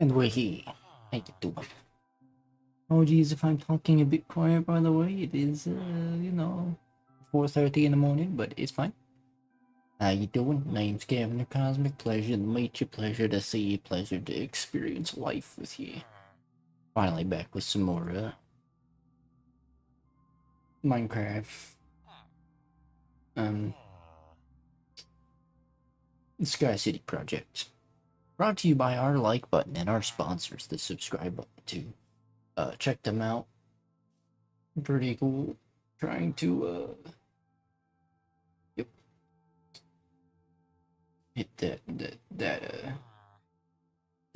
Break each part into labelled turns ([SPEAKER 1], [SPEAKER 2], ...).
[SPEAKER 1] And we're here. How you doing? Oh geez, if I'm talking a bit quiet, by the way, it is, 4:30 in the morning, but it's fine. How you doing? Name's Gavin the Cosmic. Pleasure to meet you, pleasure to see you, pleasure to experience life with you. Finally back with some more, Minecraft. Um, Sky City Project. Brought to you by our like button and our sponsors, the subscribe button, too. Check them out. Pretty cool. Trying to, yep, hit that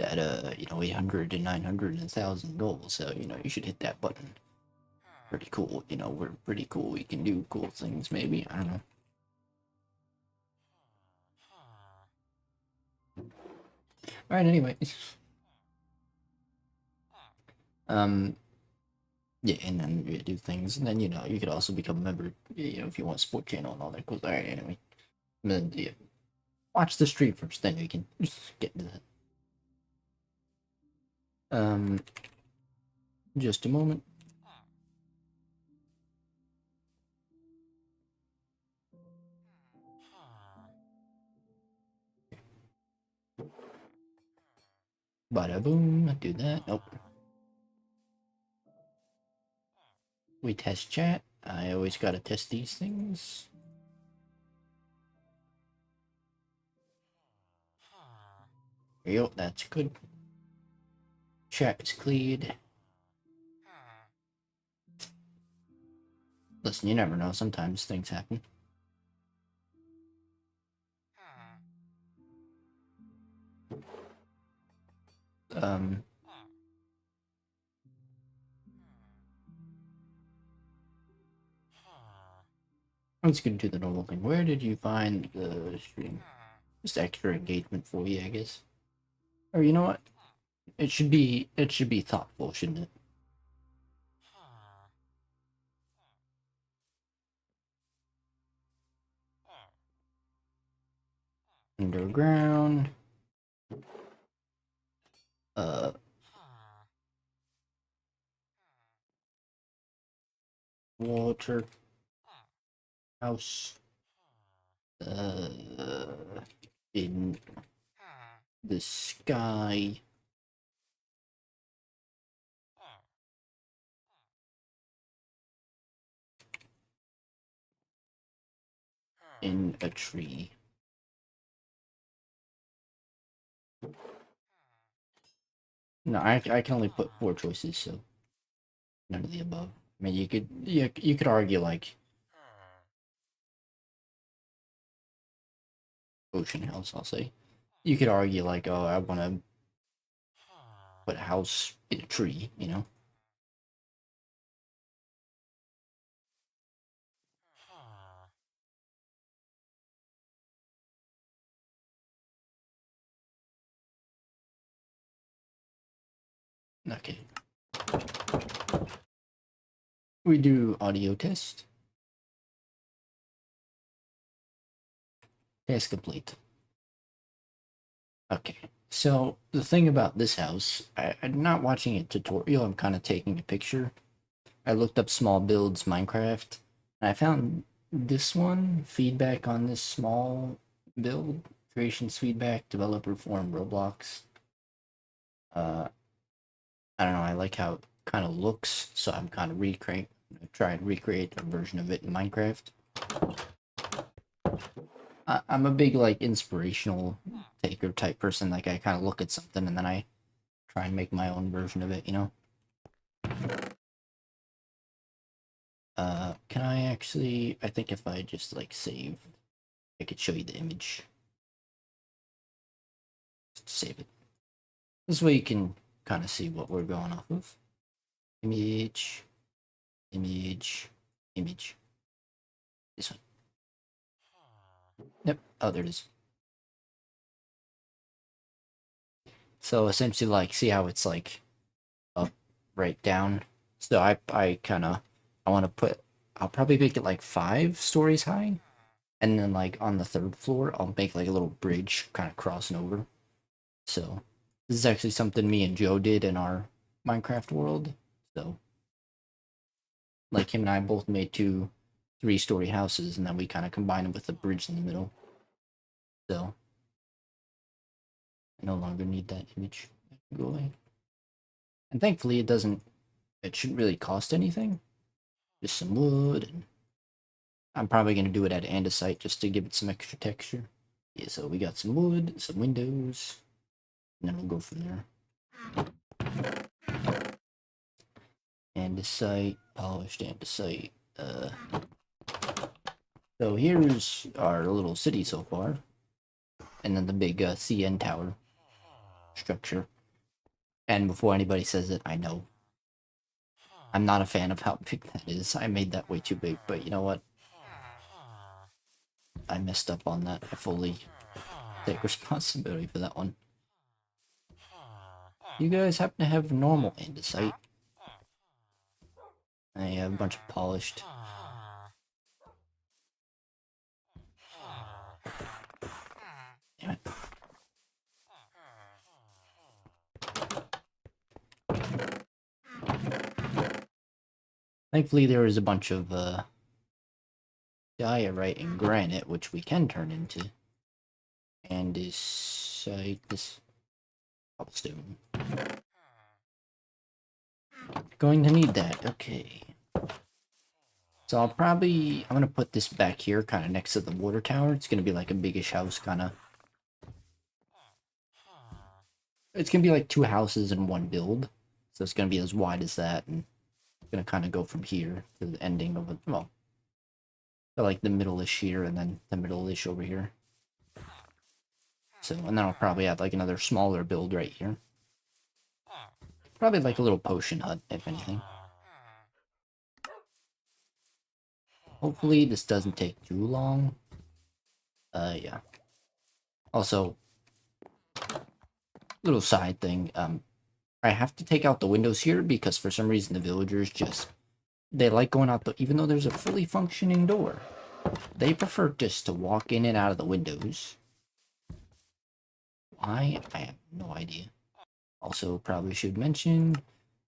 [SPEAKER 1] 800 and 900 and 1,000 goals, so you should hit that button. Pretty cool. We're pretty cool. We can do cool things, maybe. I don't know. All right, anyway. Yeah, and then you do things, and then you could also become a member, if you want a sport channel and all that cool. All right, anyway. Then, yeah, watch the stream first, then we can just get into that. Just a moment. Bada boom. Do that. Nope. We test chat. I always gotta test these things. Yep, that's good. Chat is cleared. Listen, you never know. Sometimes things happen. Um, I'm just gonna do the normal thing. Where did you find the stream? Just extra engagement for you, I guess. Or you know what? It should be thoughtful, shouldn't it? Underground. Uh, water house. Uh, in the sky. In a tree. No, I can only put 4 choices, so none of the above. I mean, you could argue like ocean house. I'll say you could argue like, oh, I want to put a house in a tree. Okay, we do audio test. Test complete. Okay, so the thing about this house, I'm not watching a tutorial. I'm kind of taking a picture. I looked up small builds Minecraft, and I found this one, feedback on this small build, creations feedback, developer forum Roblox. I don't know, I like how it kind of looks, so I'm kind of try and recreate a version of it in Minecraft. I'm a big like inspirational taker type person. Like I kind of look at something and then I try and make my own version of it. Can I actually? I think if I just like save, I could show you the image. Just save it. This way you can kind of see what we're going off of. Image, image, image. This one. Yep. Oh, there it is. So essentially, like, see how it's like up, right, down. So I kind of I want to put. I'll probably make it like 5 stories high, and then like on the 3rd floor, I'll make like a little bridge kind of crossing over. So This is actually something me and Joe did in our Minecraft world. So, like, him and I both made 2 3-story houses, and then we kind of combined them with a bridge in the middle. So, I no longer need that image. Go away. And thankfully, it shouldn't really cost anything. Just some wood, and I'm probably going to do it at andesite just to give it some extra texture. Yeah, so we got some wood, some windows, and then we'll go from there. Andesite, polished andesite. So here's our little city so far. And then the big CN tower structure. And before anybody says it, I know. I'm not a fan of how big that is. I made that way too big, but you know what? I messed up on that. I fully take responsibility for that one. You guys happen to have normal andesite? I have a bunch of polished. Damn it. Thankfully, there is a bunch of diorite and granite, which we can turn into. And this cobblestone. Going to need that. Okay. So I'm gonna put this back here, kind of next to the water tower. It's gonna be like a biggish house, kind of. It's gonna be like 2 houses in one build. So it's gonna be as wide as that, and it's gonna kind of go from here to the ending of it. Well, so like the middle-ish here, and then the middle-ish over here. So, and then I'll probably have like another smaller build right here. Probably like a little potion hut, if anything. Hopefully this doesn't take too long. Yeah. Also, little side thing, I have to take out the windows here because for some reason the villagers they like going out even though there's a fully functioning door. They prefer just to walk in and out of the windows. Why? I have no idea. Also, probably should mention,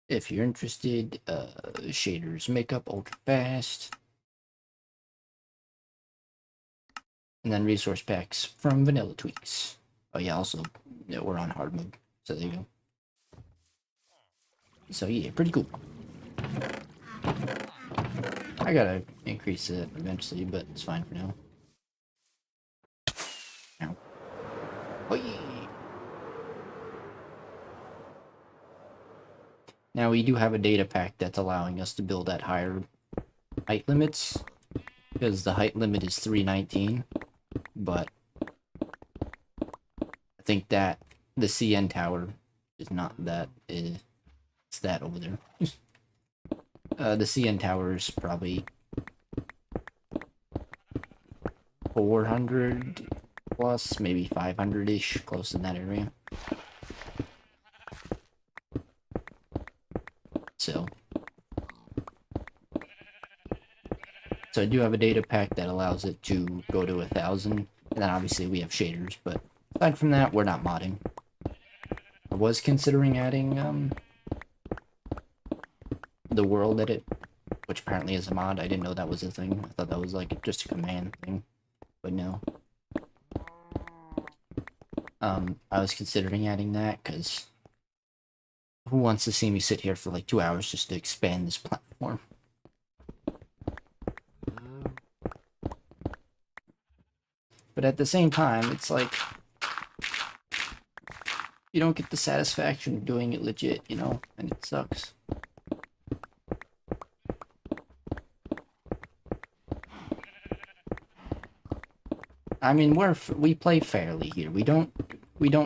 [SPEAKER 1] if you're interested, shaders makeup ultra fast. And then resource packs from Vanilla Tweaks. Oh yeah, also, yeah, we're on hard mode, so there you go. So yeah, pretty cool. I gotta increase it eventually, but it's fine for now. Ow. Oy. Now we do have a data pack that's allowing us to build at higher height limits, because the height limit is 319, but I think that the CN tower is not that, it's that over there. The CN tower is probably 400 plus, maybe 500-ish, close in that area. So I do have a data pack that allows it to go to 1,000, and then obviously we have shaders, but aside from that, we're not modding. I was considering adding the world edit, which apparently is a mod. I didn't know that was a thing. I thought that was like just a command thing, but no. I was considering adding that because who wants to see me sit here for like 2 hours just to expand this platform? But at the same time, it's like, you don't get the satisfaction of doing it legit, you know, and it sucks. I mean, we play fairly here. We don't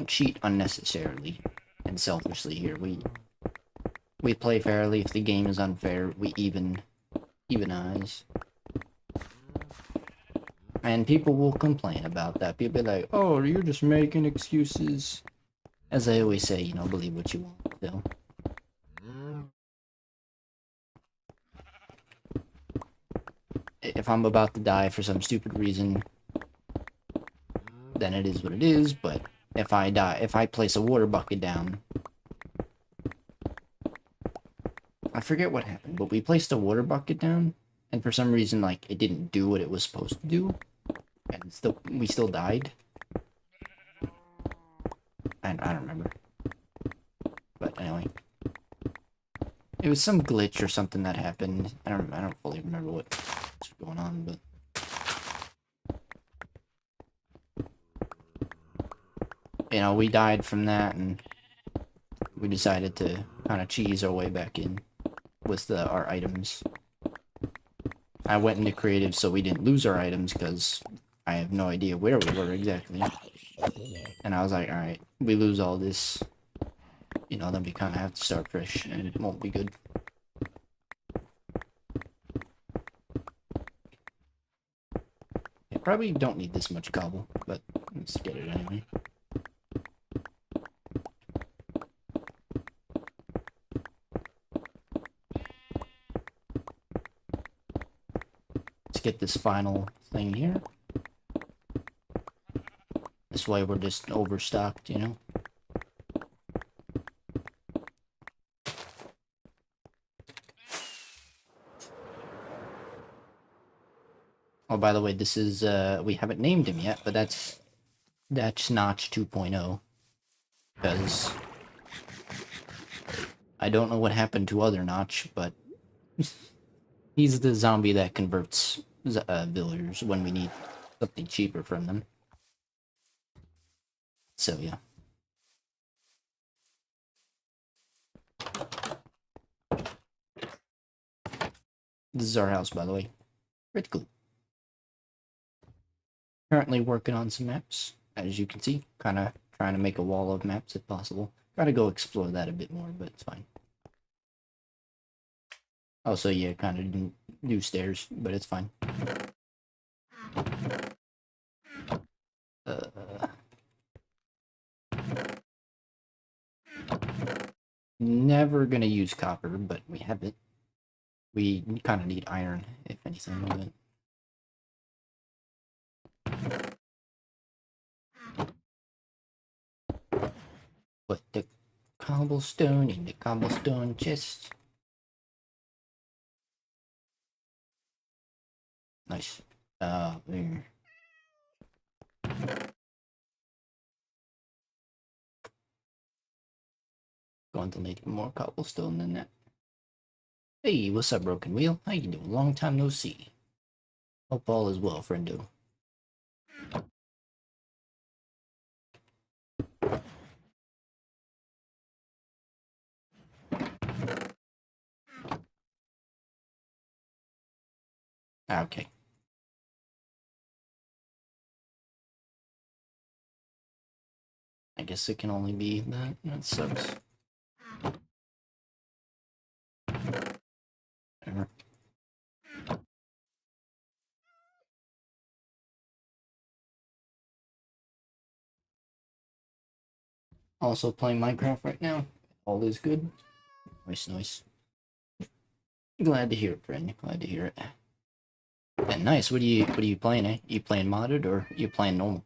[SPEAKER 1] cheat unnecessarily and selfishly here. We play fairly. If the game is unfair, we evenize. And people will complain about that. People be like, "Oh, you're just making excuses." As I always say, you know, believe what you want. So. If I'm about to die for some stupid reason, then it is what it is, but if I die, if I place a water bucket down. I forget what happened, but we placed a water bucket down, and for some reason, like, it didn't do what it was supposed to do, and we still died. I don't remember. But anyway. It was some glitch or something that happened. I don't fully remember what was going on, but you know, we died from that, and we decided to kind of cheese our way back in with our items. I went into creative so we didn't lose our items, because I have no idea where we were exactly. And I was like, alright, we lose all this, you know, then we kind of have to start fresh, and it won't be good. I probably don't need this much cobble, but let's get it anyway. Let's get this final thing here. This way we're just overstocked, you know? Oh, by the way, this is, we haven't named him yet, but that's Notch 2.0. Because I don't know what happened to other Notch, but he's the zombie that converts villagers when we need something cheaper from them. So, yeah. This is our house, by the way. Pretty cool. Currently working on some maps, as you can see. Kind of trying to make a wall of maps if possible. Gotta go explore that a bit more, but it's fine. Also, yeah, kind of didn't do stairs, but it's fine. Never gonna use copper, but we have it. We kind of need iron, if anything, but... Put the cobblestone in the cobblestone chest. Nice. There. Going to need more cobblestone than that. Hey, what's up, Broken Wheel? How you doing? Long time no see. Hope all is well, friendo. Okay. I guess it can only be that. That sucks. Whatever. Also playing Minecraft right now. All is good. Nice, nice. Glad to hear it, friend. Glad to hear it. And nice. What are you playing, eh? You playing modded or you playing normal?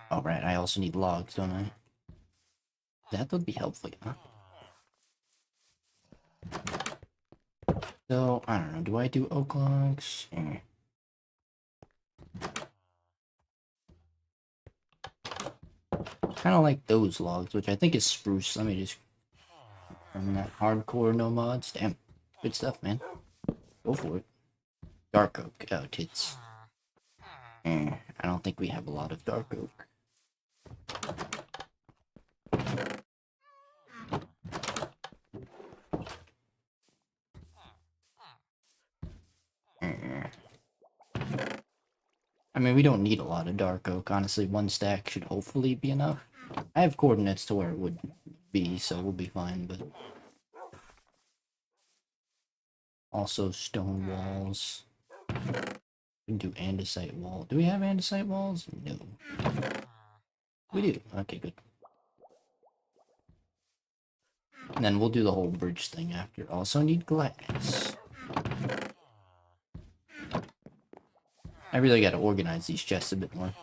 [SPEAKER 1] All right. I also need logs, don't I? That would be helpful, huh? So I don't know. Do I do oak logs? Kind of like those logs, which I think is spruce. Let me just run that hardcore no mods. Damn, good stuff, man. Go for it. Dark oak. Oh, tits. I don't think we have a lot of dark oak. I mean, we don't need a lot of dark oak. Honestly, one stack should hopefully be enough. I have coordinates to where it would be, so we'll be fine, but... Also, stone walls. We can do andesite wall. Do we have andesite walls? No. We do. Okay, good. And then we'll do the whole bridge thing after. Also need glass. I really gotta organize these chests a bit more.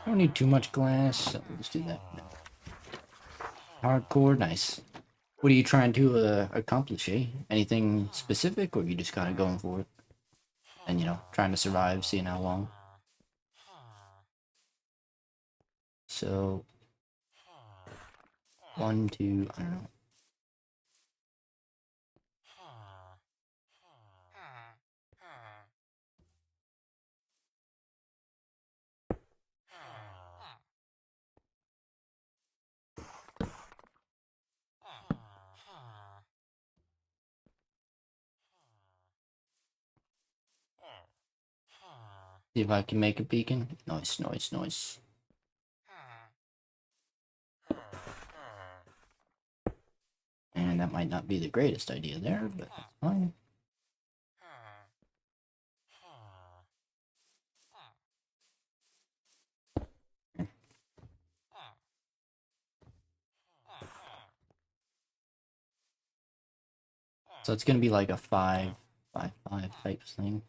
[SPEAKER 1] Don't need too much glass, so let's do that. Hardcore, nice. What are you trying to accomplish, eh? Anything specific, or are you just kind of going for it? And, you know, trying to survive, seeing how long? So, 1, 2, I don't know. See if I can make a beacon. Nice, nice, nice. And that might not be the greatest idea there, but that's fine. So it's gonna be like a 5-5-5 type thing.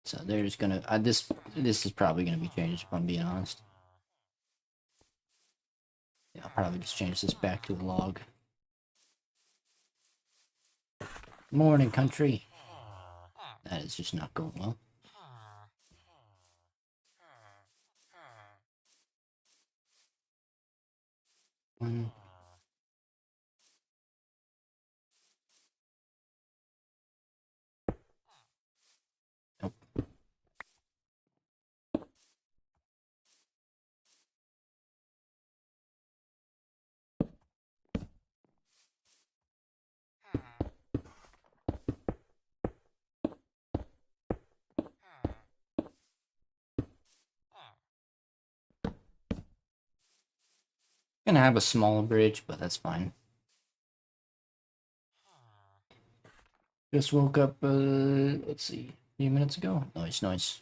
[SPEAKER 1] So they're just gonna this is probably gonna be changed if I'm being honest. Yeah, I'll probably just change this back to a log. Morning, country. That is just not going well. One. Nope. Gonna have a small bridge, but that's fine. Just woke up, let's see, a few minutes ago. Nice, nice.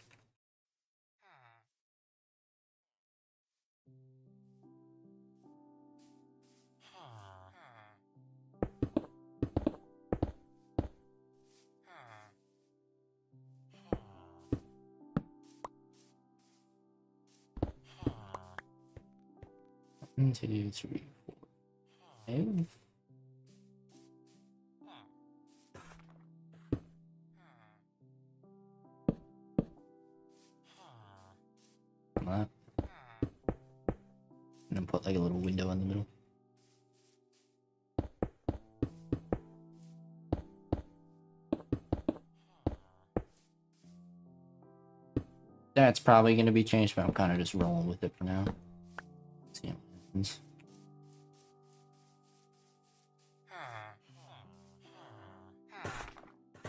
[SPEAKER 1] One, 2, 3, 4, 5. That. And then put like a little window in the middle. That's probably going to be changed, but I'm kind of just rolling with it for now. Let's see what happens.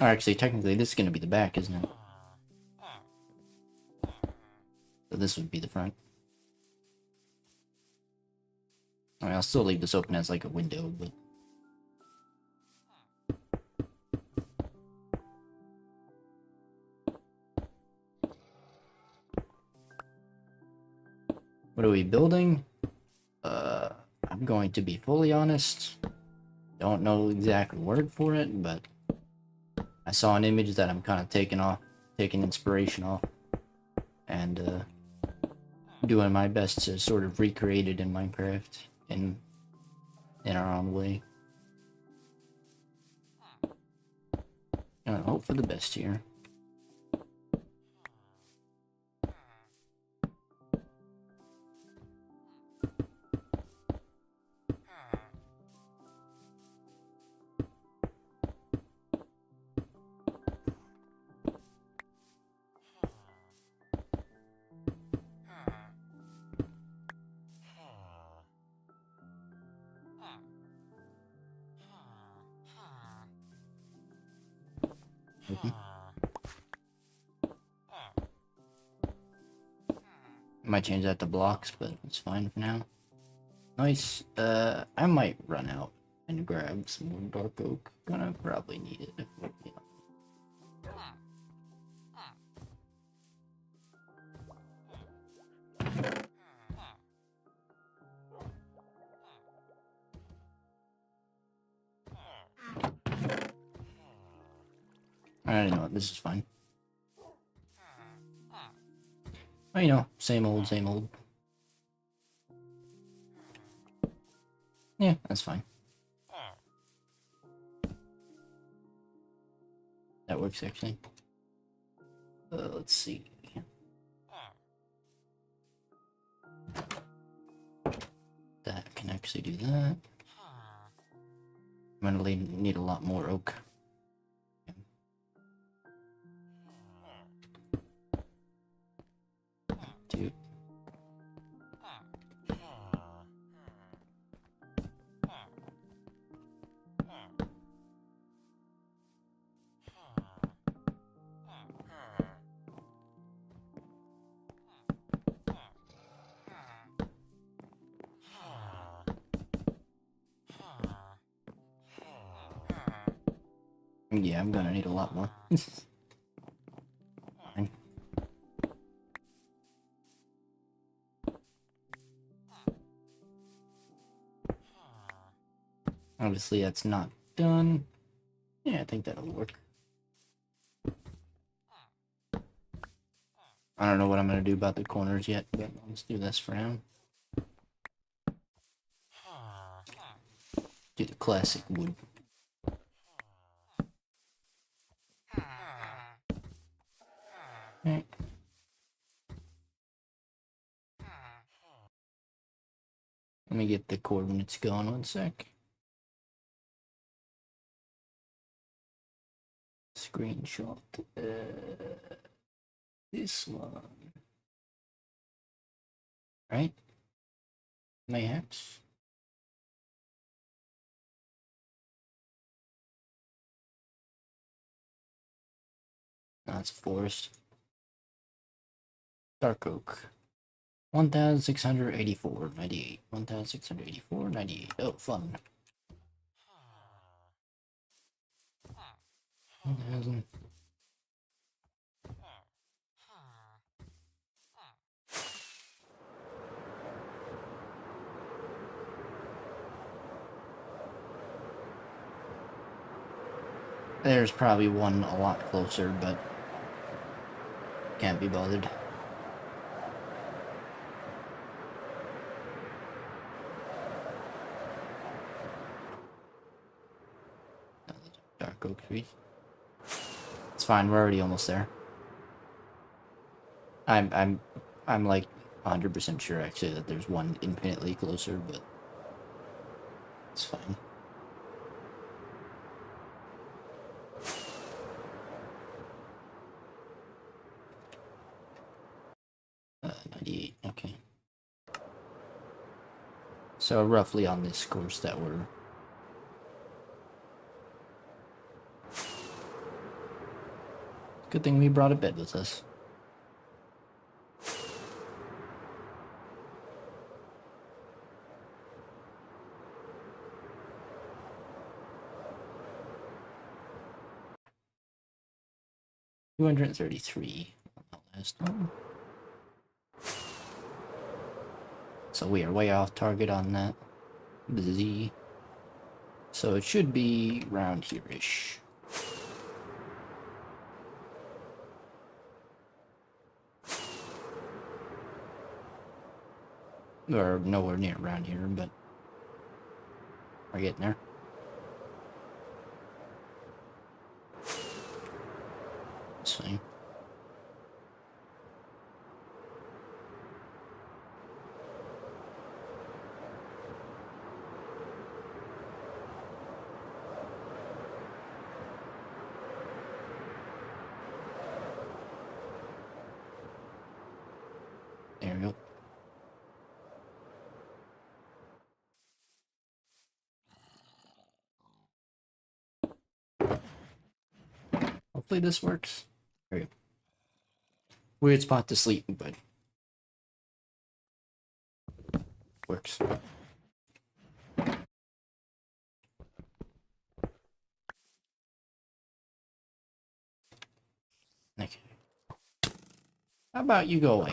[SPEAKER 1] Oh, actually, technically, this is going to be the back, isn't it? So this would be the front. I mean, I'll still leave this open as like a window, but... What are we building? I'm going to be fully honest. Don't know the exact word for it, but I saw an image that I'm kind of taking inspiration off, and doing my best to sort of recreate it in Minecraft in our own way. Hope for the best here. Might change that to blocks, but it's fine for now. Nice. I might run out and grab some more dark oak. Gonna probably need it if we're, I don't know. This is fine. Oh, you know, same old, same old. Yeah, that's fine. That works actually. Let's see. That can actually do that. I'm gonna need a lot more oak. Dude. Yeah, I'm gonna need a lot more. Fine. Obviously, that's not done. Yeah, I think that'll work. I don't know what I'm gonna do about the corners yet, but let's do this for now. Do the classic wood. Right. Let me get the coordinates going 1 sec. Screenshot this one. Right? Mayhaps. No, it's forest. Dark oak. 1684.98. 1684.98. Oh, fun. 1000. There's probably one a lot closer, but can't be bothered. Dark oak trees. It's fine. We're already almost there. I'm like 100% sure actually that there's one infinitely closer, but it's fine. Uh, 98. Okay. So roughly on this course that we're. Good thing we brought a bed with us. $233 on the last one. So we are way off target on that. The Z. So it should be around here-ish. Or nowhere near around here, but we're getting there. See. There we go. Hopefully this works. There we go. Weird spot to sleep, but works. Okay. How about you go away?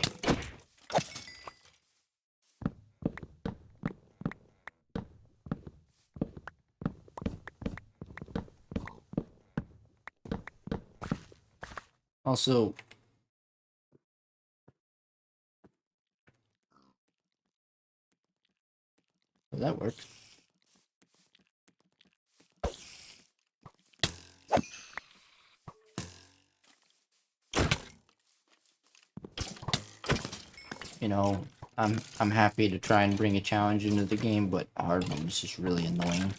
[SPEAKER 1] Also, does that work? You know, I'm happy to try and bring a challenge into the game, but hard mode is just really annoying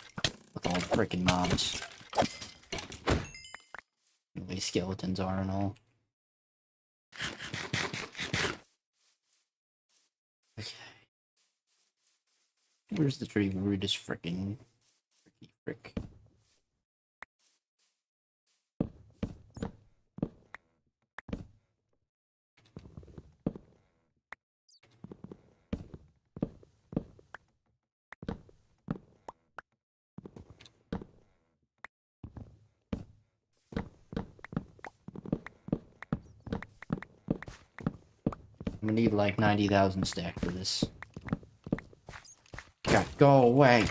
[SPEAKER 1] with all the freaking mobs. The way skeletons are and all. Okay. Where's the tree where we just freaking frick? I'm gonna need like 90,000 stack for this. God, go away!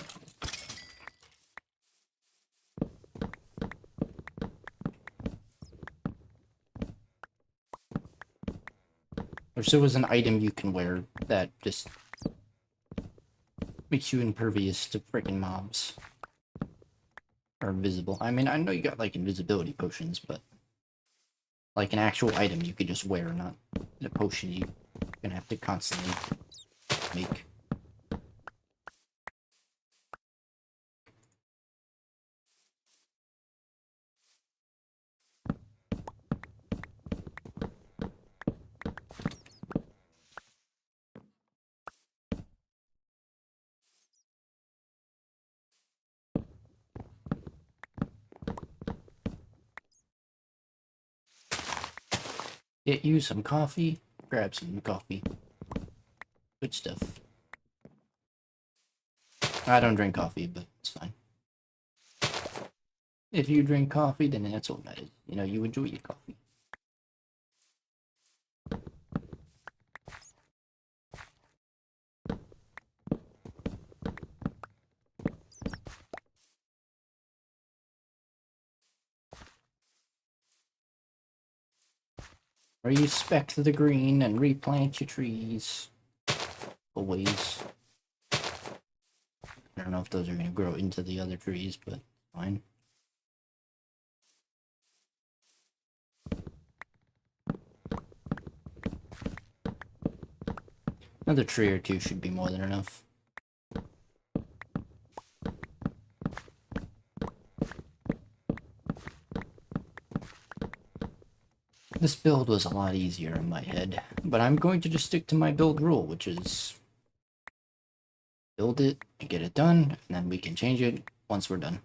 [SPEAKER 1] Or so is an item you can wear that just makes you impervious to freaking mobs. Or invisible. I mean, I know you got like invisibility potions, but like an actual item you could just wear, not a potion you're gonna have to constantly make. Get you some coffee, grab some coffee. Good stuff. I don't drink coffee, but it's fine. If you drink coffee, then that's what matters. You know, you enjoy your coffee. Respect the green and replant your trees. Always. I don't know if those are gonna grow into the other trees, but fine. Another tree or two should be more than enough. This build was a lot easier in my head, but I'm going to just stick to my build rule, which is build it and get it done, and then we can change it once we're done.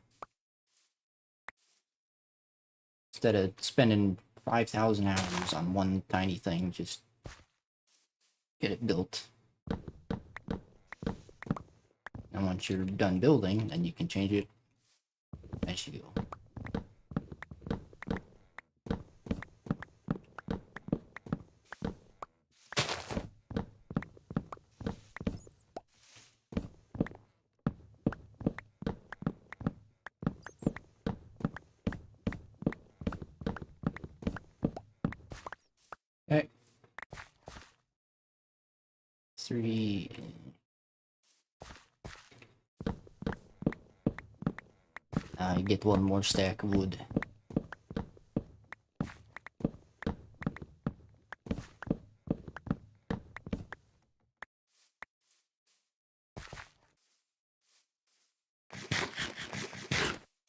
[SPEAKER 1] Instead of spending 5,000 hours on one tiny thing, just get it built. And once you're done building, then you can change it as you go. Okay. 3. I get one more stack of wood.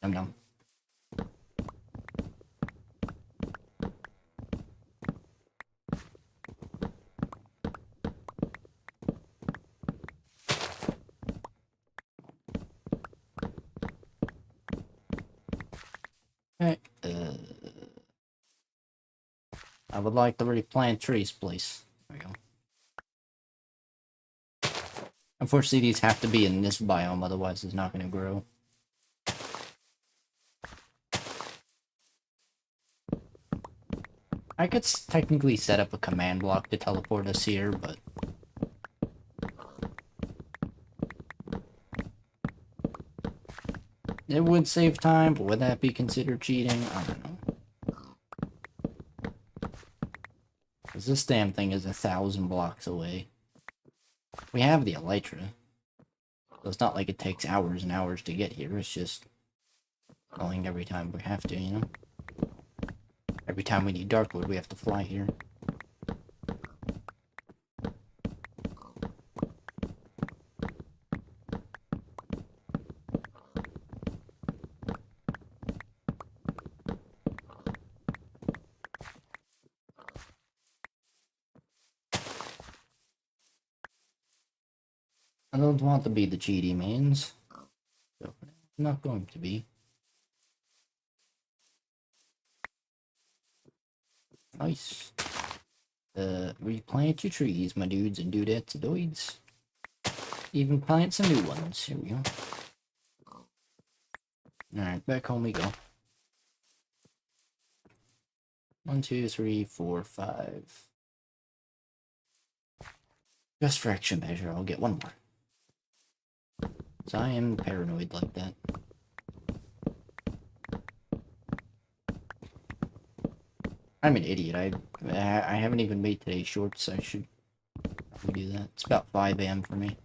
[SPEAKER 1] I'm done. Okay. I would like to replant trees, please. There we go. Unfortunately, these have to be in this biome, otherwise it's not going to grow. I could technically set up a command block to teleport us here, but it would save time, but would that be considered cheating? I don't know. this damn thing is 1,000 blocks away. We have the Elytra, so it's not like it takes hours and hours to get here. It's just going every time we have to, you know? Every time we need Darkwood, we have to fly here. I don't want to be the cheaty mans. So, I'm not going to be. Nice. Replant your trees, my dudes and dudettes and doids. Even plant some new ones. Here we go. Alright, back home we go. 1, 2, 3, 4, 5. Just for action measure, I'll get one more. So I am paranoid like that. I'm an idiot. I haven't even made today's shorts. I should probably do that. It's about 5 AM for me.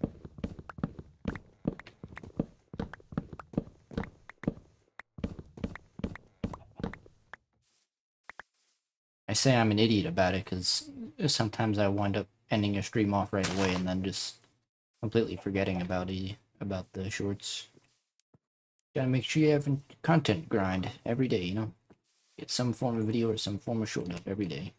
[SPEAKER 1] I say I'm an idiot about it because sometimes I wind up ending a stream off right away and then just completely forgetting about the shorts. Gotta make sure you have a content grind every day, you know? Get some form of video or some form of short up every day.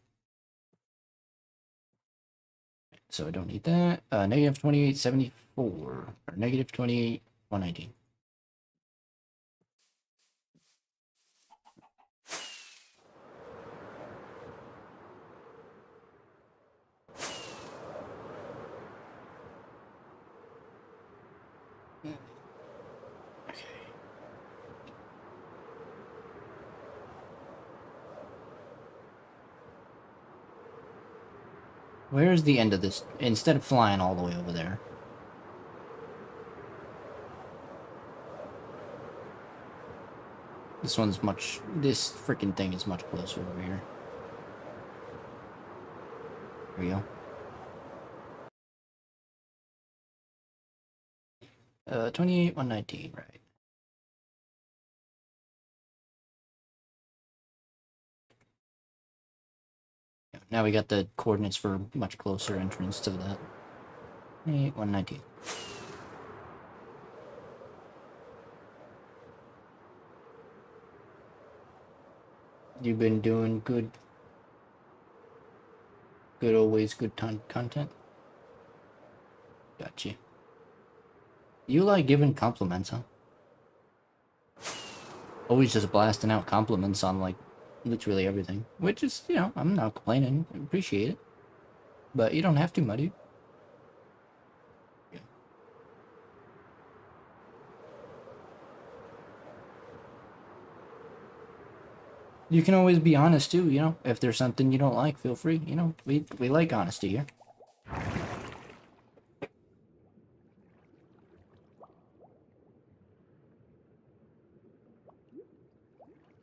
[SPEAKER 1] So I don't need that. Negative 2874 or negative 28,119. Okay. Where's the end of this? Instead of flying all the way over there. This freaking thing is much closer over here. There we go. 28,119, right. Now we got the coordinates for much closer entrance to that. 28,119. You've been doing good. Good, always good content. Gotcha. You like giving compliments, huh? Always just blasting out compliments on, like, literally everything. Which is, you know, I'm not complaining. I appreciate it. But you don't have to, my dude. Yeah. You can always be honest, too, you know? If there's something you don't like, feel free. You know, we like honesty here.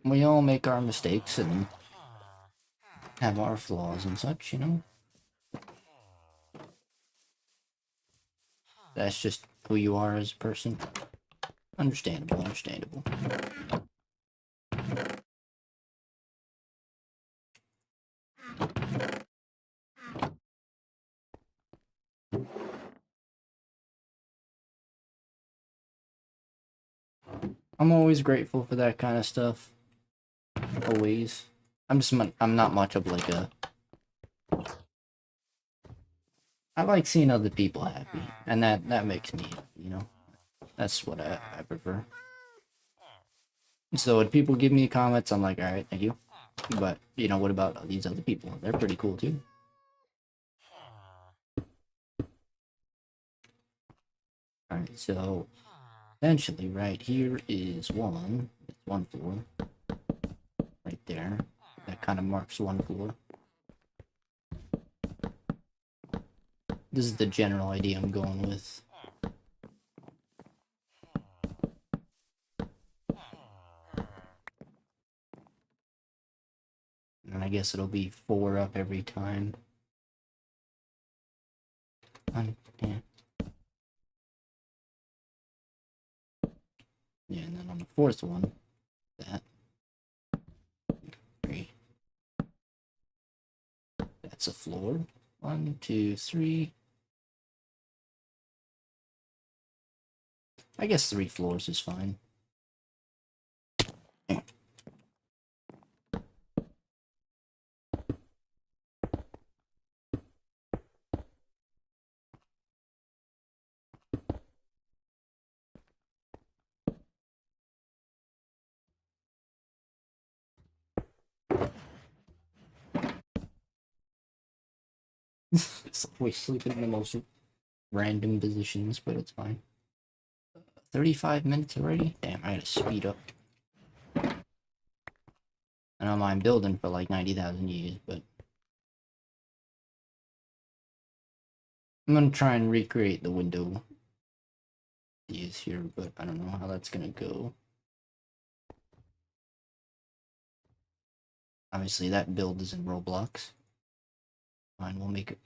[SPEAKER 1] We all make our mistakes and have our flaws and such, you know? That's just who you are as a person. Understandable, understandable. I'm always grateful for that kind of stuff. Always. I'm not much of like a... I like seeing other people happy, and that makes me happy, you know? That's what I prefer. So when people give me comments, I'm like, alright, thank you. But, you know, what about these other people? They're pretty cool, too. Alright, so... Essentially, right here is one. It's 1 floor. Right there. That kind of marks 1 floor. This is the general idea I'm going with. And I guess it'll be 4 up every time. Yeah. Yeah, and then on the fourth one, that. 3. That's a floor. 1, 2, 3. I guess 3 floors is fine. It's always sleeping in the most random positions, but it's fine. 35 minutes already? Damn, I gotta speed up. I don't mind building for like 90,000 years, but I'm gonna try and recreate the window is here, but I don't know how that's gonna go. Obviously, that build is in Roblox. Fine, we'll make it.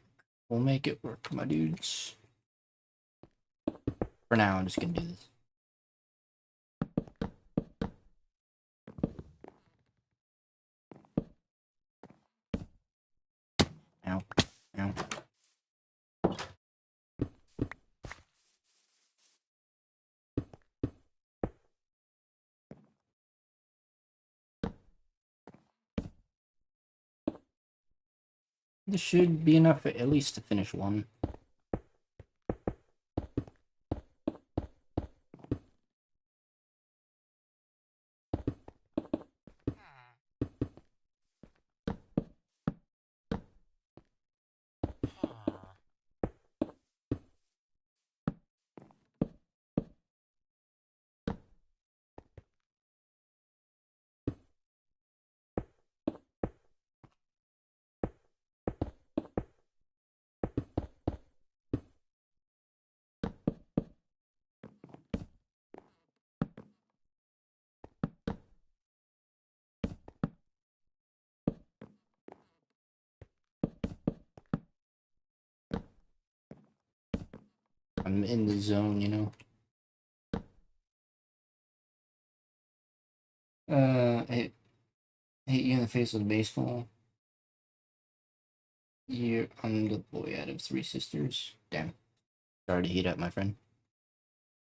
[SPEAKER 1] We'll make it work, my dudes. For now, I'm just gonna do this. Ow, ow. This should be enough at least to finish one. I'm in the zone, you know. Hit you in the face with a baseball. I'm the boy out of 3 sisters. Damn. Sorry to heat up, my friend.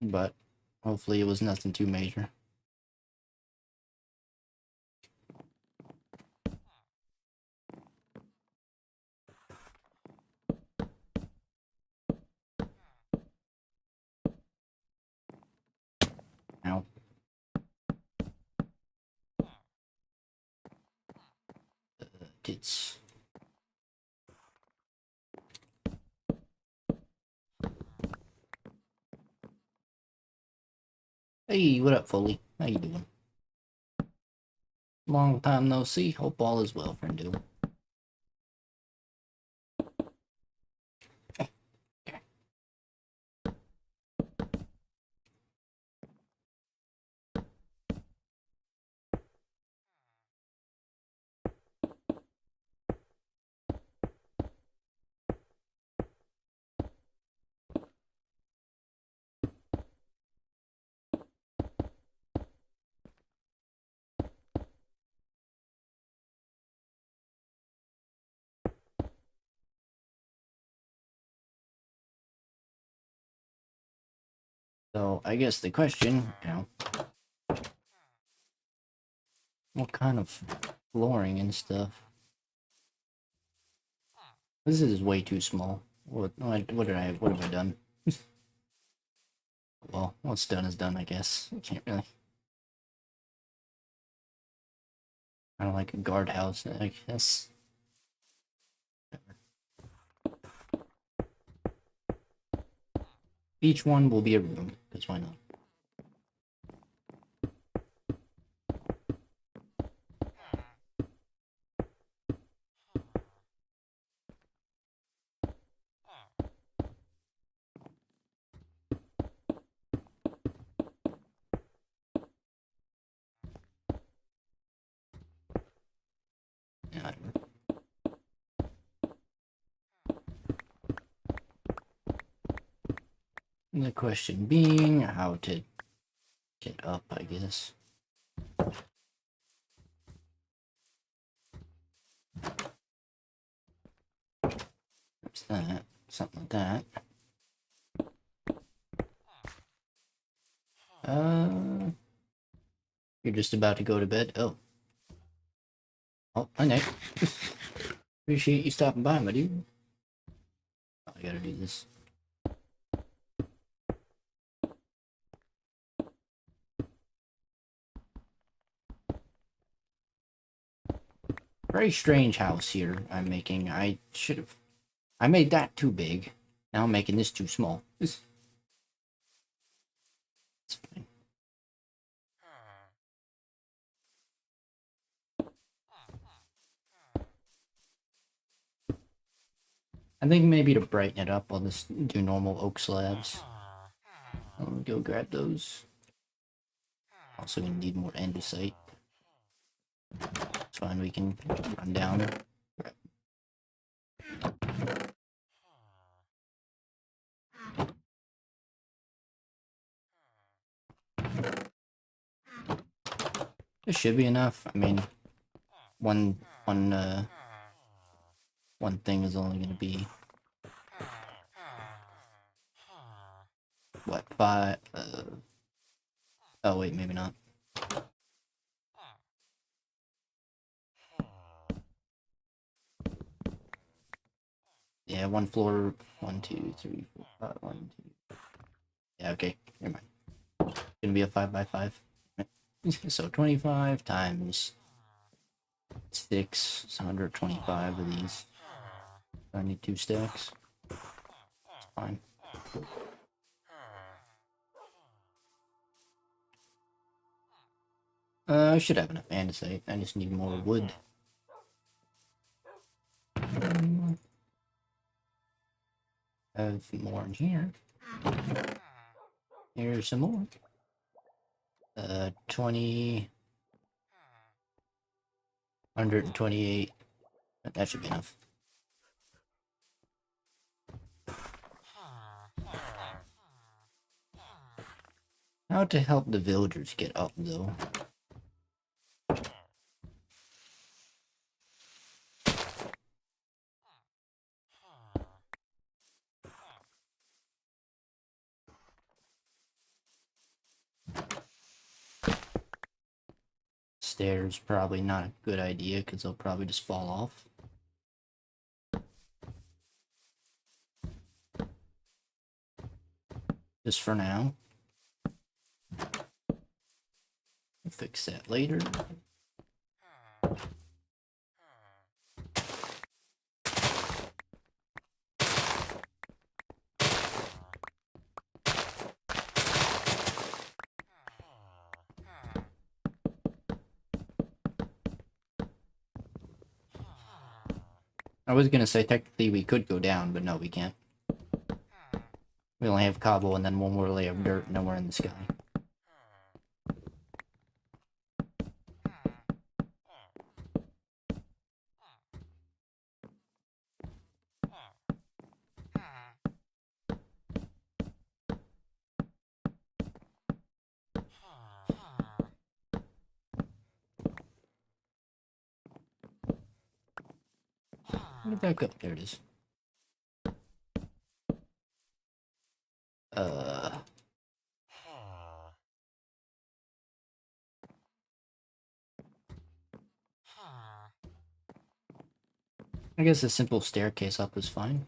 [SPEAKER 1] But hopefully it was nothing too major. Ow. Tits. Hey, what up, Foley? How you doing? Long time no see. Hope all is well, friendo. So I guess the question, what kind of flooring and stuff? This is way too small. What have I done? Well, what's done is done, I guess. I can't really. Kind of like a guardhouse, I guess. Each one will be a room, because why not? Yeah, The question being how to get up, I guess. There's that. Something like that. You're just about to go to bed? Oh. Oh, hi, Nick. Appreciate you stopping by, my dude. Oh, I gotta do this. Very strange house here I'm making. I made that too big. Now I'm making this too small. It's fine. I think maybe to brighten it up, I'll just do normal oak slabs. I'll go grab those. Also gonna need more andesite. It's fine, we can run down. This should be enough. I mean, one thing is only gonna be what, 5? Oh wait, maybe not. Yeah, one floor. 1, 2, 3, 4, 5. 1, 2. Yeah, okay. Never mind. Gonna be a 5x5. So 25 times 6. It's 125 of these. I need 2 stacks. It's fine. I should have enough andesite. I just need more wood. Have more in here. Here's some more. 20. 128. That should be enough. How to help the villagers get up, though? Stairs, probably not a good idea, because they'll probably just fall off. Just for now. We'll fix that later. I was gonna say technically we could go down, but no, we can't. We only have cobble and then one more layer of dirt, nowhere in the sky. Where did that go? There it is. I guess a simple staircase up is fine.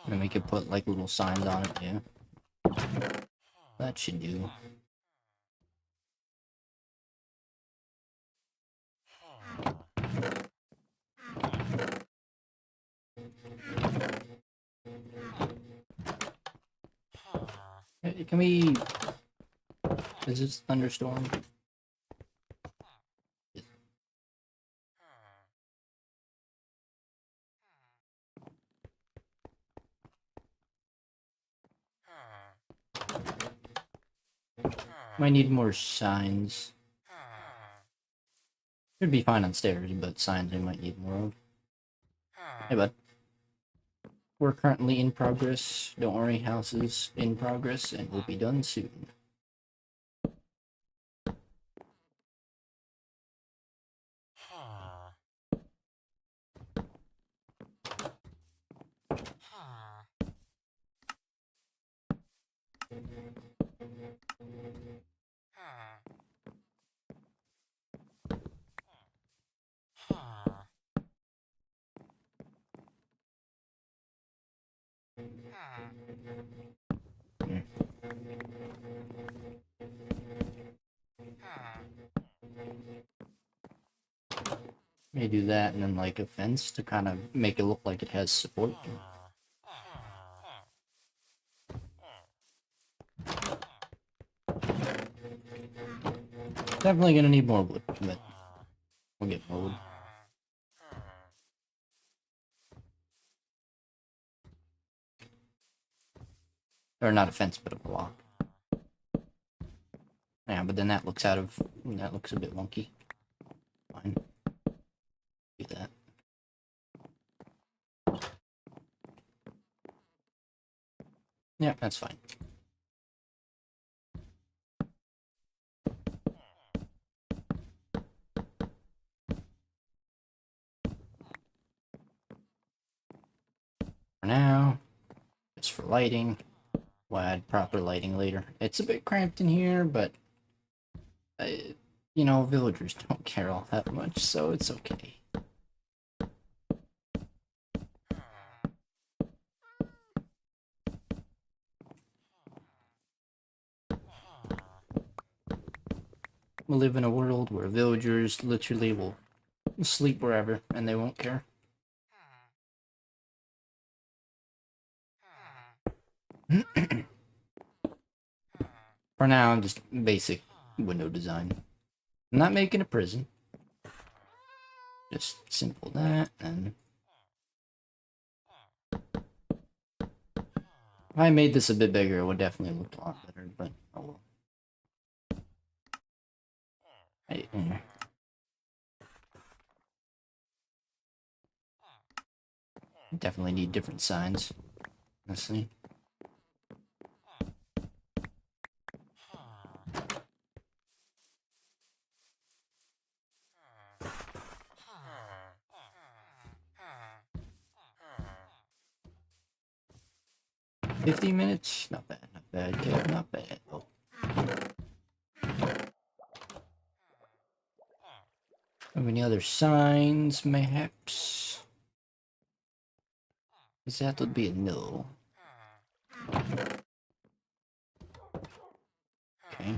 [SPEAKER 1] And we could put like little signs on it too. That should do. Can we... Is this thunderstorm? Might need more signs. Should be fine on stairs, but signs we might need more of. Hey, bud. We're currently in progress. Don't worry, house is in progress and will be done soon. May do that and then like a fence to kind of make it look like it has support. Definitely gonna need more wood, but we'll get more wood. Or not a fence, but a block. Yeah, but then that looks a bit wonky. Fine. Do that. Yeah, that's fine. For now, just for lighting. We'll add proper lighting later. It's a bit cramped in here, but you know, villagers don't care all that much, so it's okay. We live in a world where villagers literally will sleep wherever and they won't care. For now, just basic window design. I'm not making a prison. Just simple that, and if I made this a bit bigger, it would definitely look a lot better, but oh well. Definitely need different signs. Let's see. $50? Not bad, not bad, Kev, not bad. Oh. Have any other signs, mayhaps? Because that would be a no. Okay.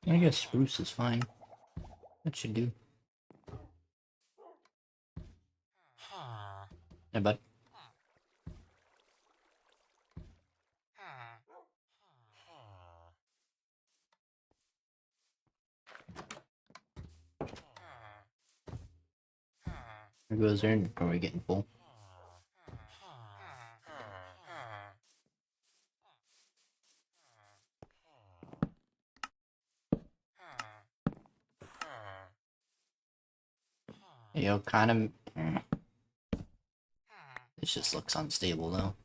[SPEAKER 1] I guess spruce is fine. That should do. Yeah, bud. There goes our inventory getting full. You know, kind of. This just looks unstable though.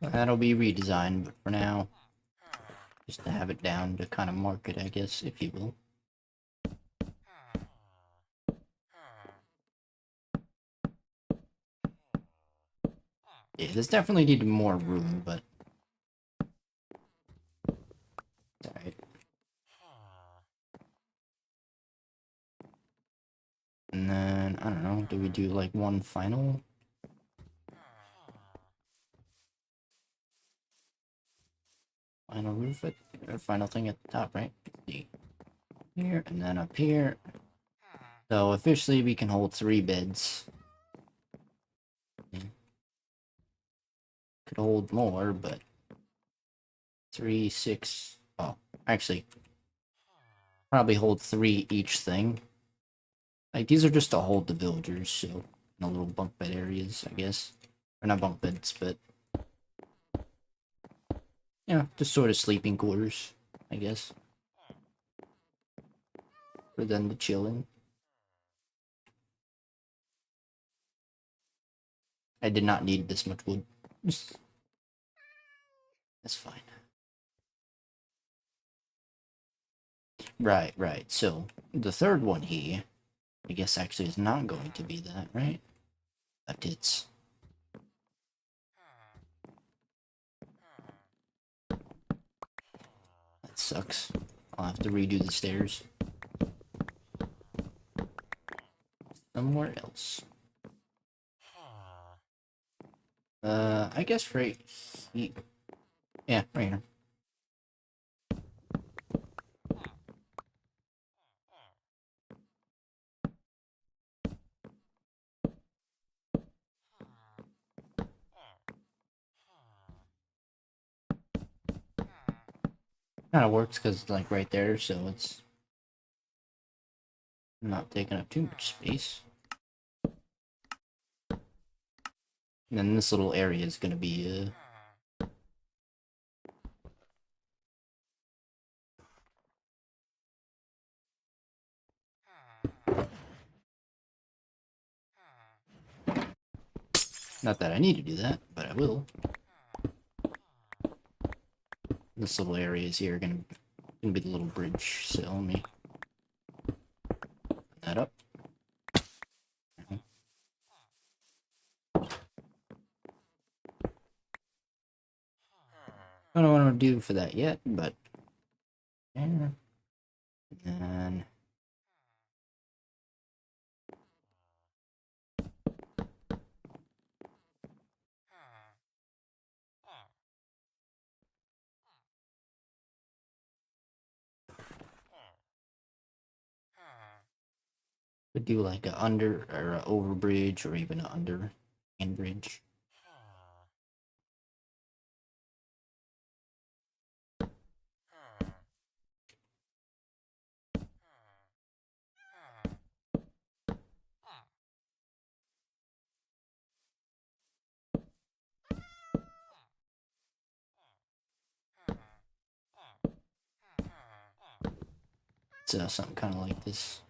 [SPEAKER 1] That'll be redesigned, but for now, just to have it down to kind of mark it, I guess, if you will. Yeah, this definitely needed more room, but it's alright. And then, I don't know, do we do like one final? Final roof at, or final thing at the top, right? Here, and then up here. So officially we can hold 3 beds. Could hold more, but 3, 6. Oh, actually, probably hold 3 each thing. Like, these are just to hold the villagers, so in the little bunk bed areas, I guess. Or not bunk beds, but yeah, just sort of sleeping quarters, I guess. For them to chill in. I did not need this much wood. That's fine. Right, right. So, the third one here, I guess actually is not going to be that, right? But it's... That sucks. I'll have to redo the stairs. Somewhere else. I guess right here. Yeah, right here. Kind of works because it's like right there, so it's not taking up too much space. And then this little area is gonna be not that I need to do that, but I will. This little area is here gonna be the little bridge, so let me put that up. I don't know what I'm gonna do for that yet, but yeah. And then could do like a under or a over bridge or even an under and bridge. It's something kind of like this.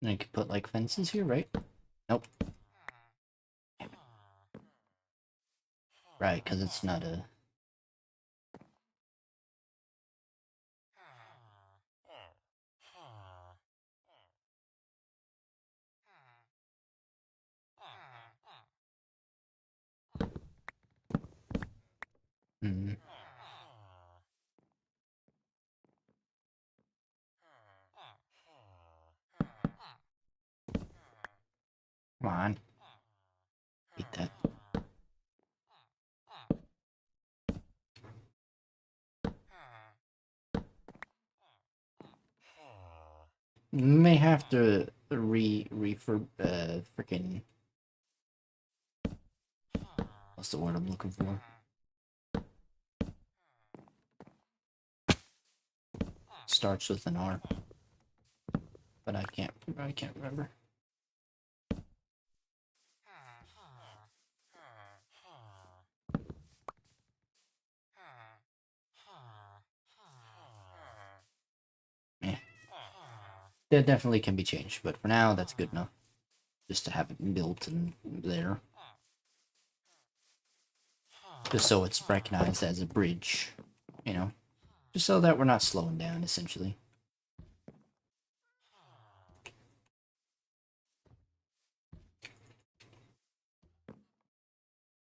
[SPEAKER 1] And I could put like fences here, right? Nope. Right, because it's not a... Hmm. Come on. Beat that. May have to refurb freaking... What's the word I'm looking for? Starts with an R. But I can't remember. Yeah. That definitely can be changed, but for now that's good enough. Just to have it built in there. Just so it's recognized as a bridge, you know? Just so that we're not slowing down, essentially.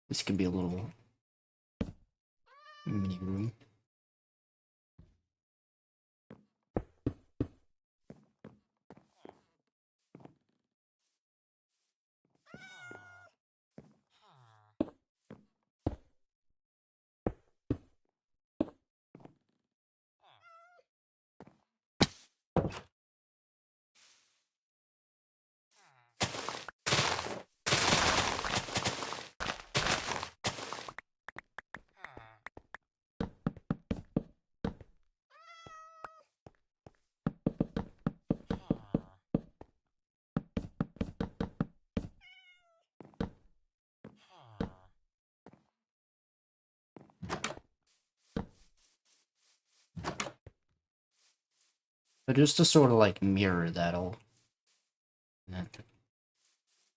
[SPEAKER 1] This can be a little Mini room. But just to sort of like mirror that all.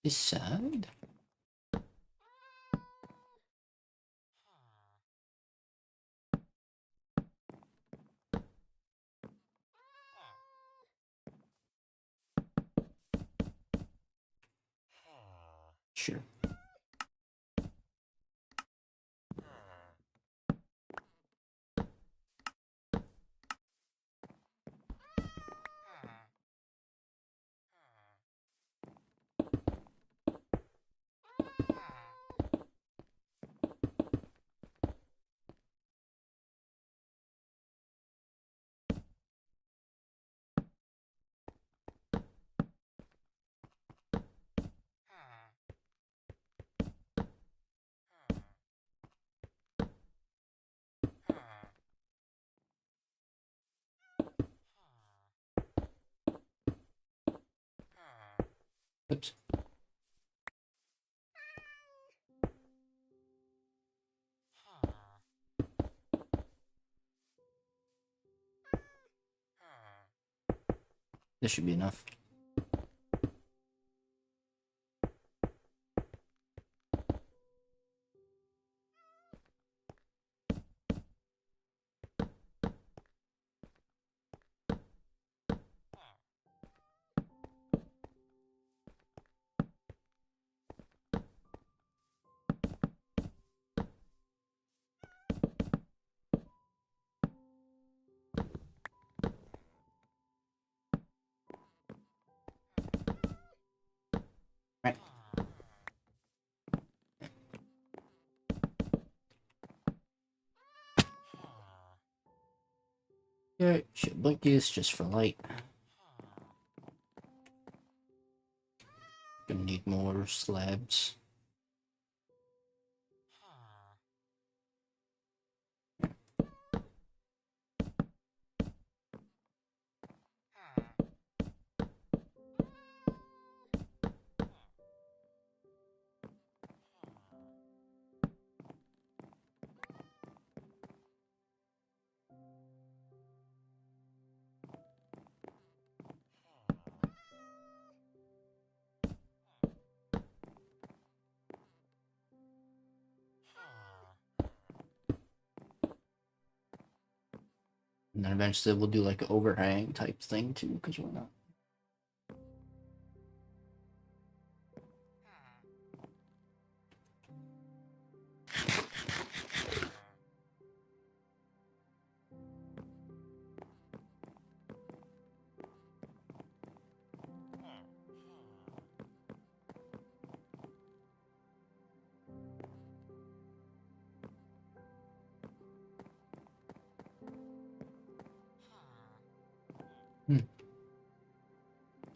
[SPEAKER 1] This side. Sure. Oops. This should be enough. Right. Yeah, should blink this just for light. Gonna need more slabs. And then eventually we'll do like an overhang type thing too, because why not?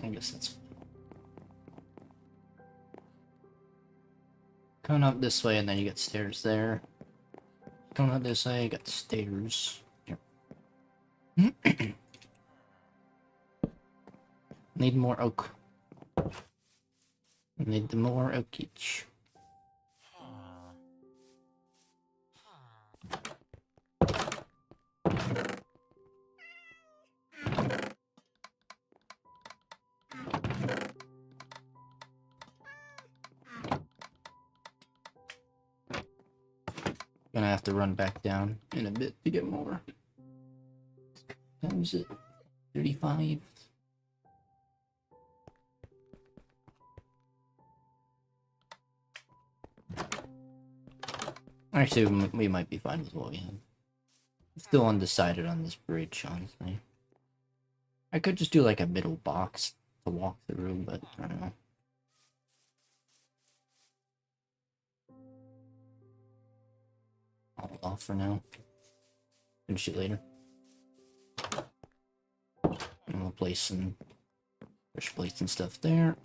[SPEAKER 1] I guess that's coming up this way, and then you got stairs there. Coming up this way, you got stairs. Here. Need more oak. Need more oak each. Gonna have to run back down in a bit to get more. What was it? 35? Actually, we might be fine with what we have. Still undecided on this bridge, honestly. I could just do like a middle box to walk through, but I don't know. I'll hold off for now. Finish it later. And we'll place some fresh plates and stuff there.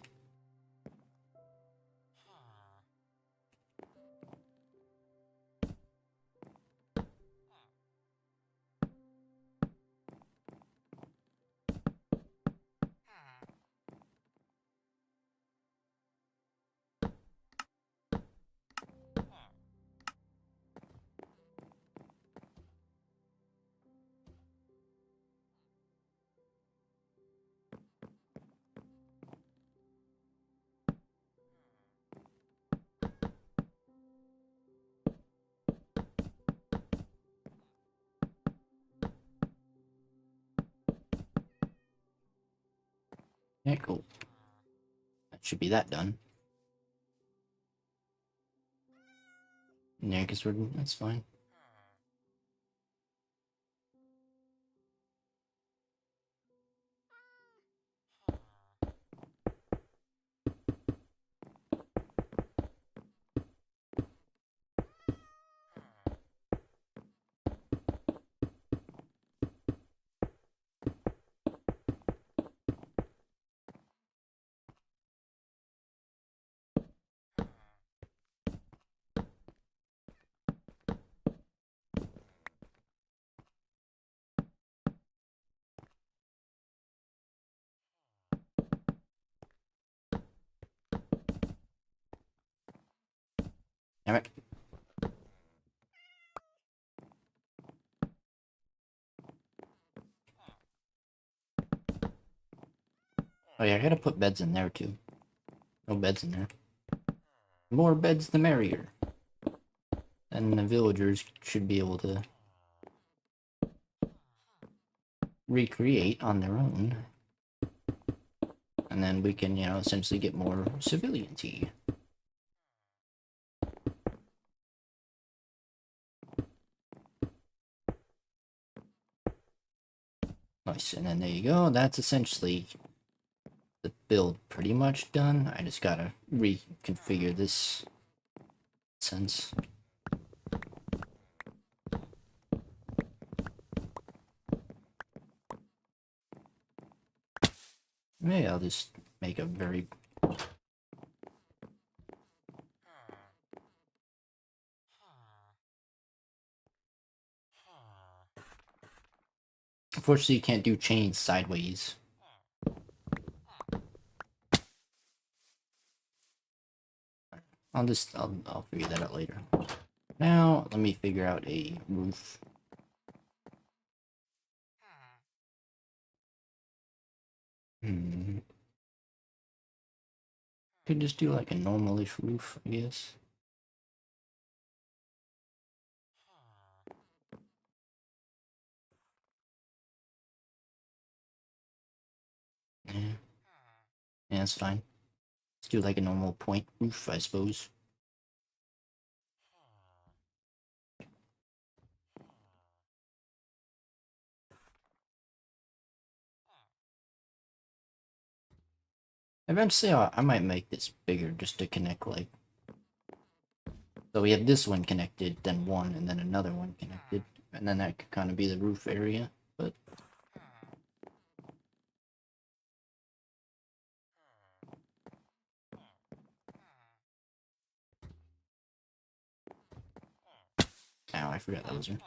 [SPEAKER 1] Yeah, cool. That should be that done. Yeah, because that's fine. Alright. Oh yeah, I gotta put beds in there too. No beds in there. The more beds, the merrier. And the villagers should be able to recreate on their own. And then we can, you know, essentially get more civilian tea. Nice, and then there you go. That's essentially the build pretty much done. I just gotta reconfigure this sense. Maybe I'll just make a very... Unfortunately, you can't do chains sideways. I'll figure that out later. Now, let me figure out a roof. Could just do like a normalish roof, I guess. Yeah. Yeah, that's fine. Let's do like a normal point roof, I suppose. Eventually, I might make this bigger just to connect, like... So we have this one connected, then one, and then another one connected. And then that could kind of be the roof area, but... Ow, I forgot that was her.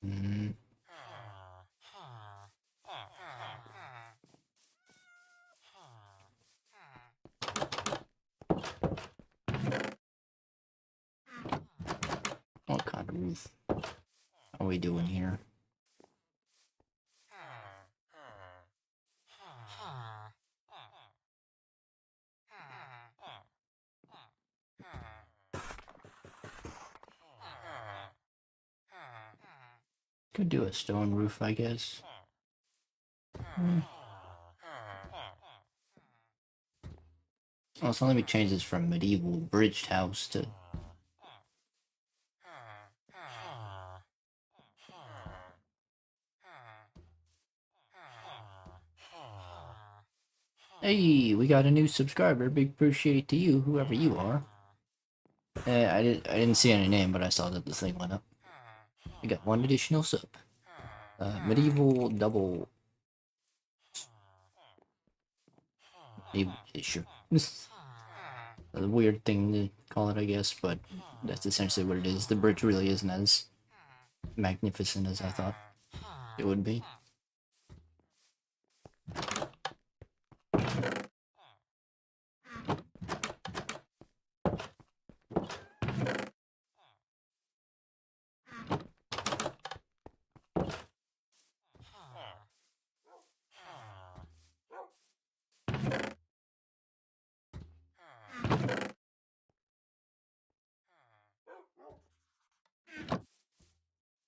[SPEAKER 1] Mm. What kind of roof are we doing here? Could do a stone roof, I guess. Also, let me change this from medieval bridged house to. Hey, we got a new subscriber. Big appreciate to you, whoever you are. I didn't see any name, but I saw that the thing went up. We got one additional sub. Medieval double. Sure. A weird thing to call it, I guess, but that's essentially what it is. The bridge really isn't as magnificent as I thought it would be.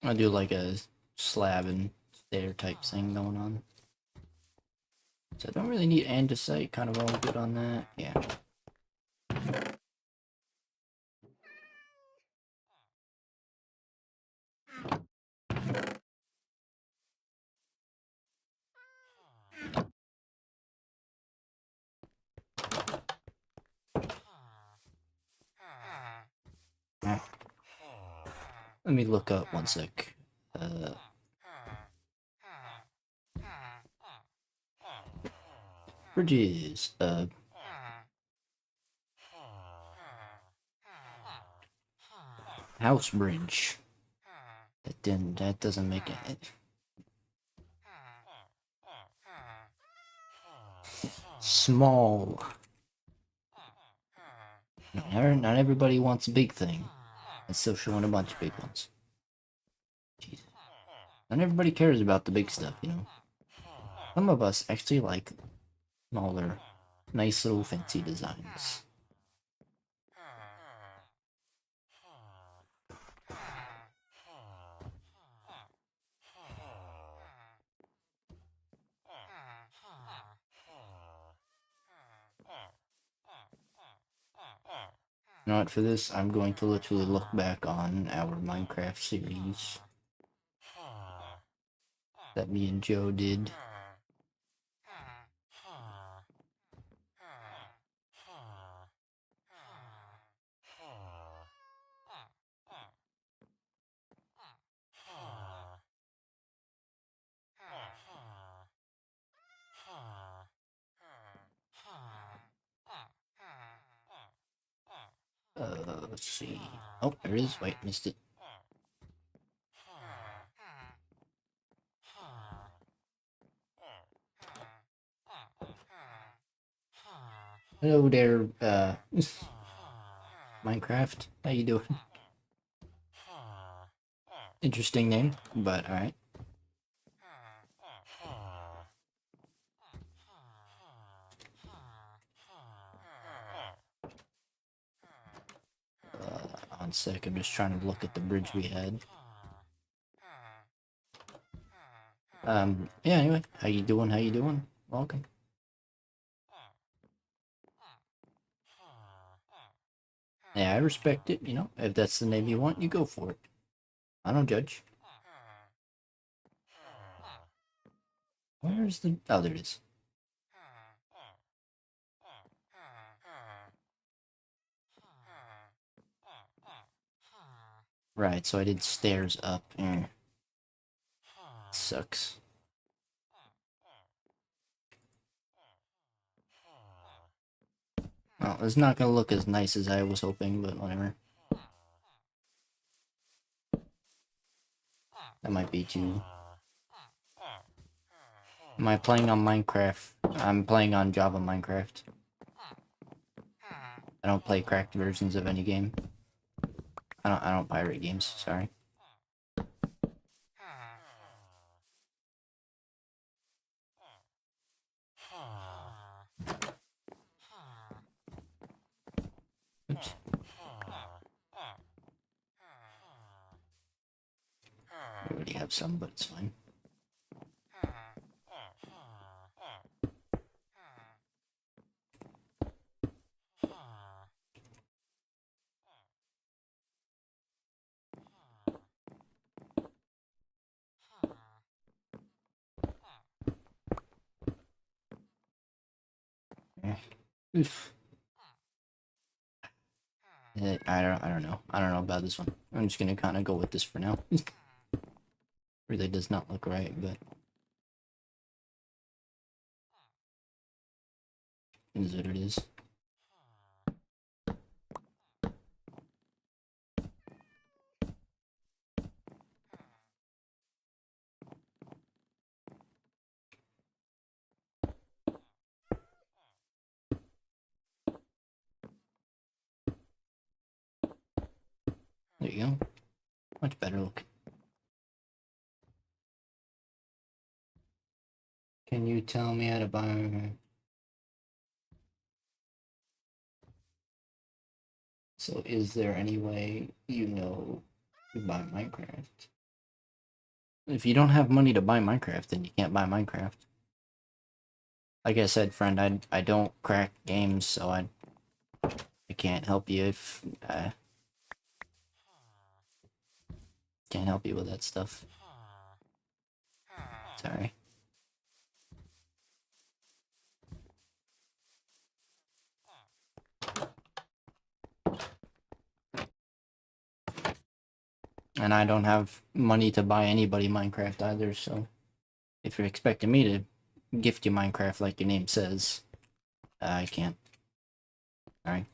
[SPEAKER 1] I do like a slab and stair type thing going on. So I don't really need andesite, kind of all good on that. Yeah. Let me look up one sec. Bridges. House bridge. That doesn't make it. Small. Not everybody wants a big thing. It's still showing a bunch of big ones. Jesus. Not everybody cares about the big stuff, you know. Some of us actually like smaller, nice little fancy designs. You know what, for this, I'm going to literally look back on our Minecraft series that me and Joe did. Let's see. Oh, there it is. Wait, missed it. Hello there, Minecraft. How you doing? Interesting name, but alright. One sec, I'm just trying to look at the bridge we had. Yeah, anyway, how you doing? How you doing? Welcome. Yeah, I respect it, you know. If that's the name you want, you go for it. I don't judge. Where's the... Oh, there it is. Right, so I did stairs up. Sucks. Well, it's not gonna look as nice as I was hoping, but whatever. That might be too... Am I playing on Minecraft? I'm playing on Java Minecraft. I don't play cracked versions of any game. I don't pirate games, sorry. Oops. I already have some, but it's fine. Oof. I don't know. I don't know about this one. I'm just gonna kind of go with this for now. Really does not look right, but it is what it is. There you go. Much better look. Can you tell me how to buy? So is there any way you know to buy Minecraft? If you don't have money to buy Minecraft, then you can't buy Minecraft. Like I said, friend, I don't crack games, so I can't help you if can't help you with that stuff. Sorry. And I don't have money to buy anybody Minecraft either, so if you're expecting me to gift you Minecraft like your name says, I can't. Alright.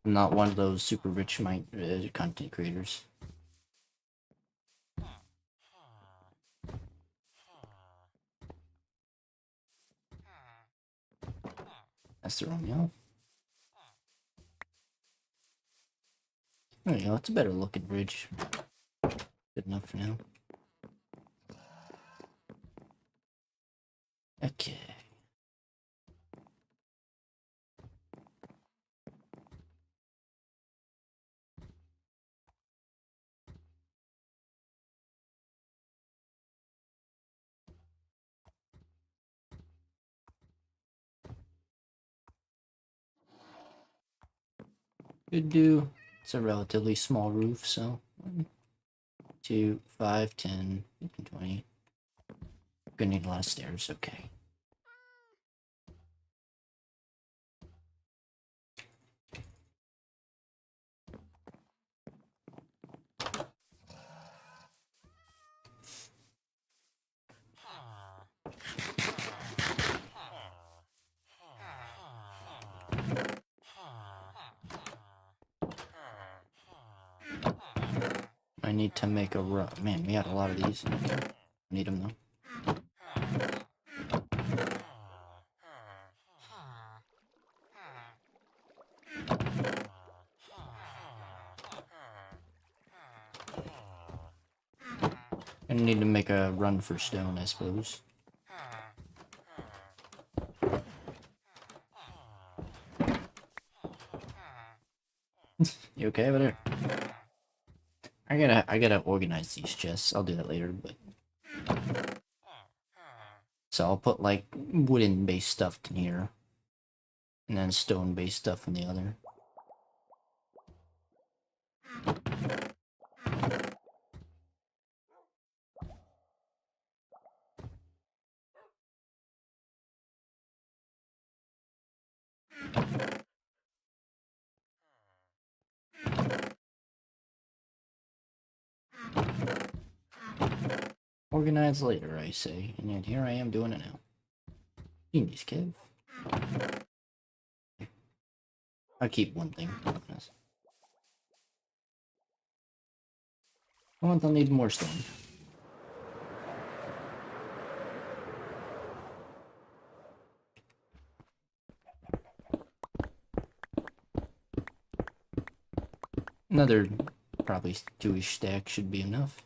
[SPEAKER 1] I'm not one of those super rich content creators. That's the wrong elf. There you go, it's a better looking bridge. Good enough for now. Okay. Could do. It's a relatively small roof, so 1, 2, 5, 10, 15, 20. Gonna need a lot of stairs, okay. I need to make a run. Man, we had a lot of these. Okay. Need them though. I need to make a run for stone, I suppose. You okay over there? I gotta organize these chests. I'll do that later, but so I'll put like wooden based stuff in here, and then stone based stuff in the other. Organize later, I say, and yet here I am doing it now. Genius, Kev. I'll keep one thing. I'll need more stone. Another probably 2-ish stack should be enough.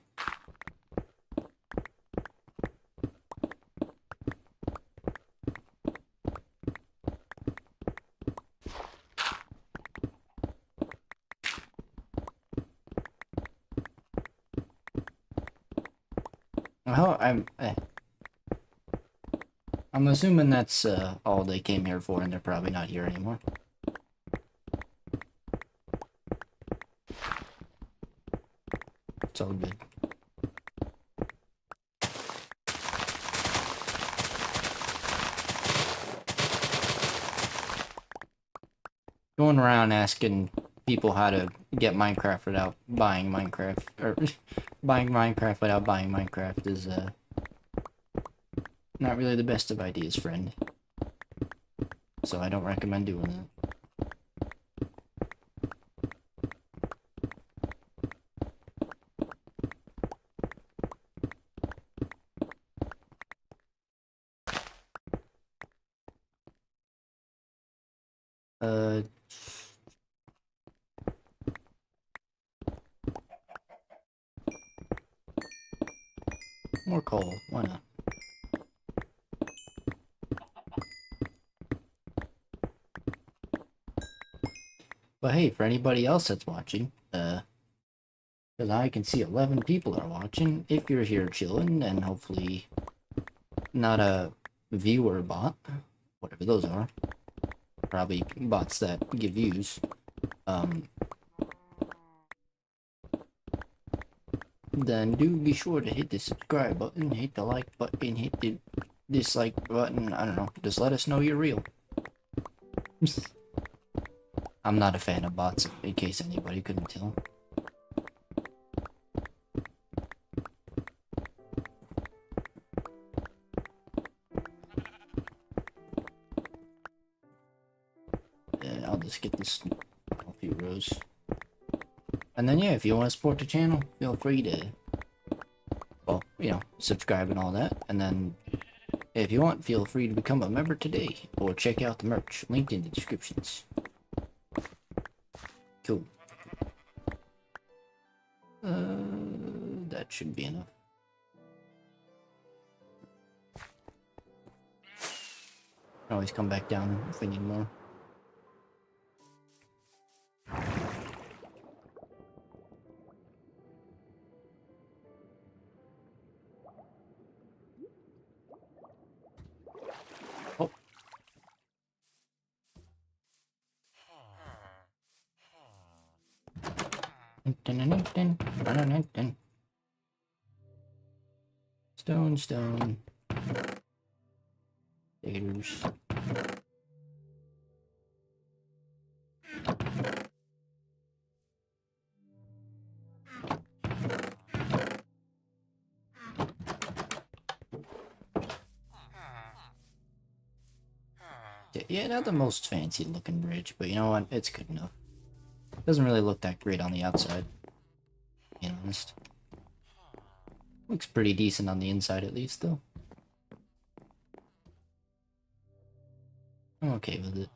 [SPEAKER 1] Oh, I'm assuming that's all they came here for, and they're probably not here anymore. It's all good. around asking people how to get Minecraft without buying Minecraft, or buying Minecraft without buying Minecraft is not really the best of ideas, friend. So I don't recommend doing that. More coal, why not? But hey, for anybody else that's watching, because I can see 11 people are watching, if you're here chilling, and hopefully not a viewer bot, whatever those are, probably bots that give views, then do be sure to hit the subscribe button, hit the like button, hit the dislike button, I don't know, just let us know you're real. I'm not a fan of bots, in case anybody couldn't tell. I'll just get this a few rows. And then yeah, if you want to support the channel, feel free to, well, you know, subscribe and all that. And then if you want, feel free to become a member today, or check out the merch, linked in the descriptions. Cool. That should be enough. Always come back down if we need more. Oh. Stone, stone. Gators. Yeah, not the most fancy looking bridge, but you know what? It's good enough. Doesn't really look that great on the outside, to be honest. Looks pretty decent on the inside at least, though. I'm okay with it.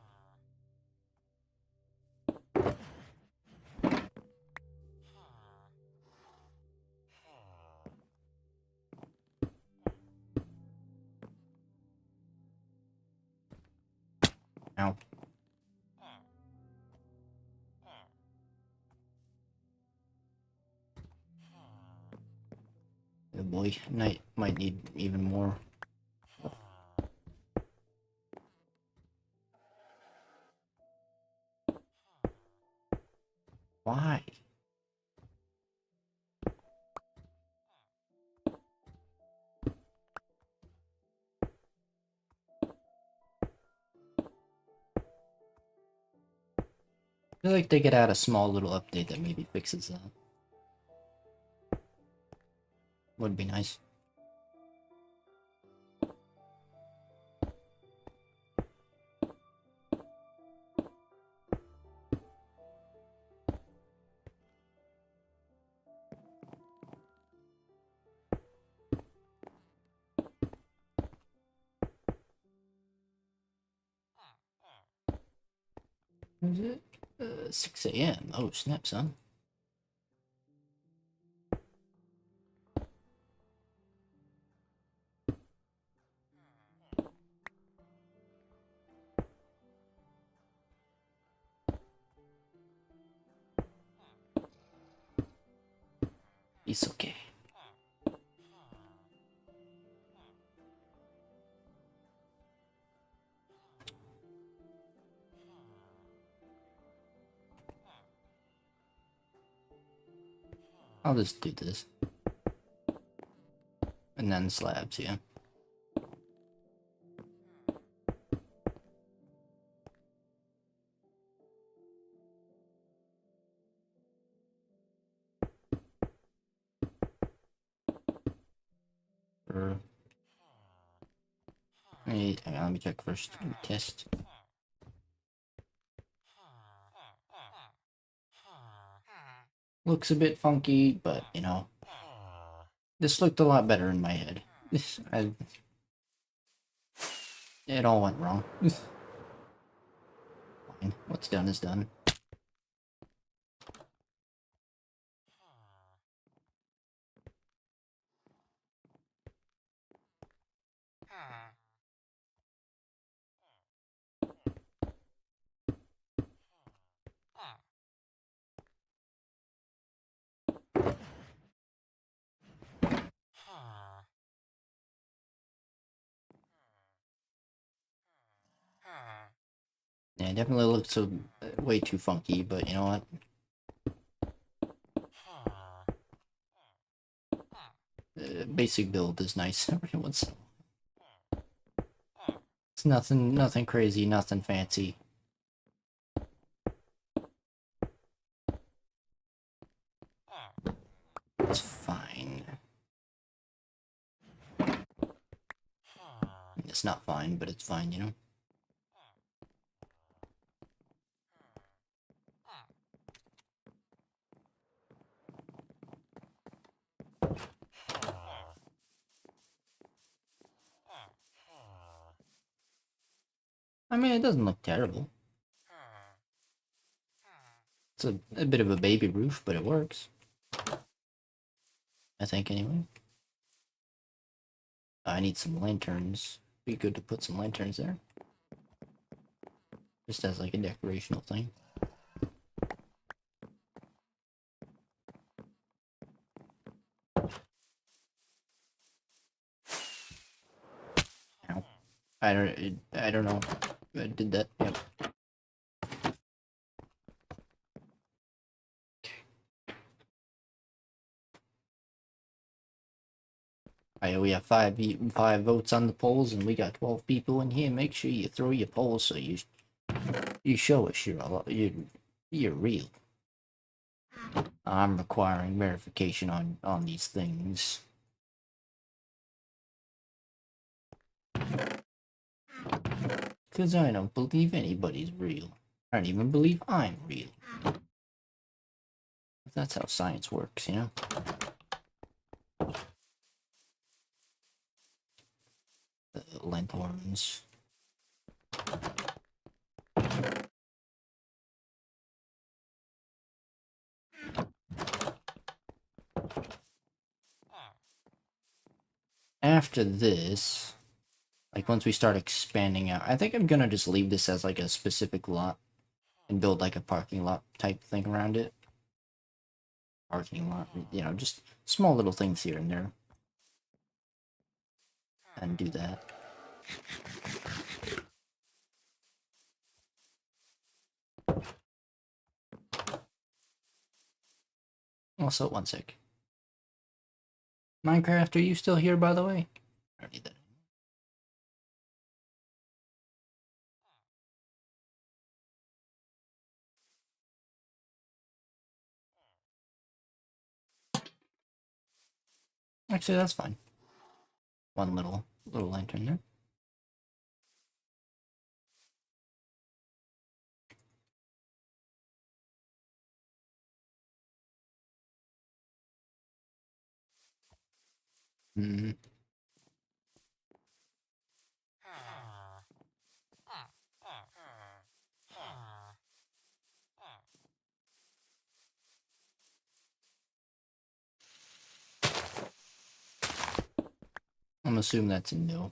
[SPEAKER 1] Ow. Oh boy, might need even more. Why? I feel like they could add a small little update that maybe fixes that. Would be nice. Is it? 6 a.m. Oh, snap, son. It's okay. I'll just do this. And then slabs, yeah. Hang on, let me check first. Let me test. Looks a bit funky, but you know, this looked a lot better in my head. It all went wrong. Fine. What's done is done. Yeah, it definitely looks so way too funky, but you know what? Basic build is nice. Everyone's. It's nothing crazy, nothing fancy. It's fine. It's not fine, but it's fine, you know? I mean, it doesn't look terrible. It's a bit of a baby roof, but it works. I think, anyway. I need some lanterns. Be good to put some lanterns there. Just as like a decorational thing. Ow. I don't know. I did that. Yep. We have five votes on the polls, and we got 12 people in here. Make sure you throw your polls so you show us you're real. I'm requiring verification on these things. Because I don't believe anybody's real. I don't even believe I'm real. That's how science works, you know? Lanthorns. After this, like once we start expanding out, I think I'm gonna just leave this as like a specific lot and build like a parking lot type thing around it. Parking lot, you know, just small little things here and there. And do that. Also, one sec. Minecraft, are you still here, by the way? I don't need that. Actually, that's fine. One little lantern there. Hmm. I'm assuming that's a no.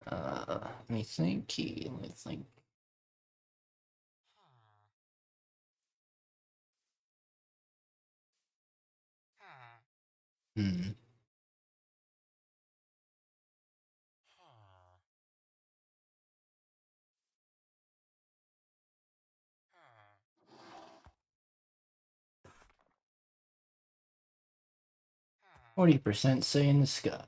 [SPEAKER 1] Let me think. Let me think. Hmm. %say in the sky.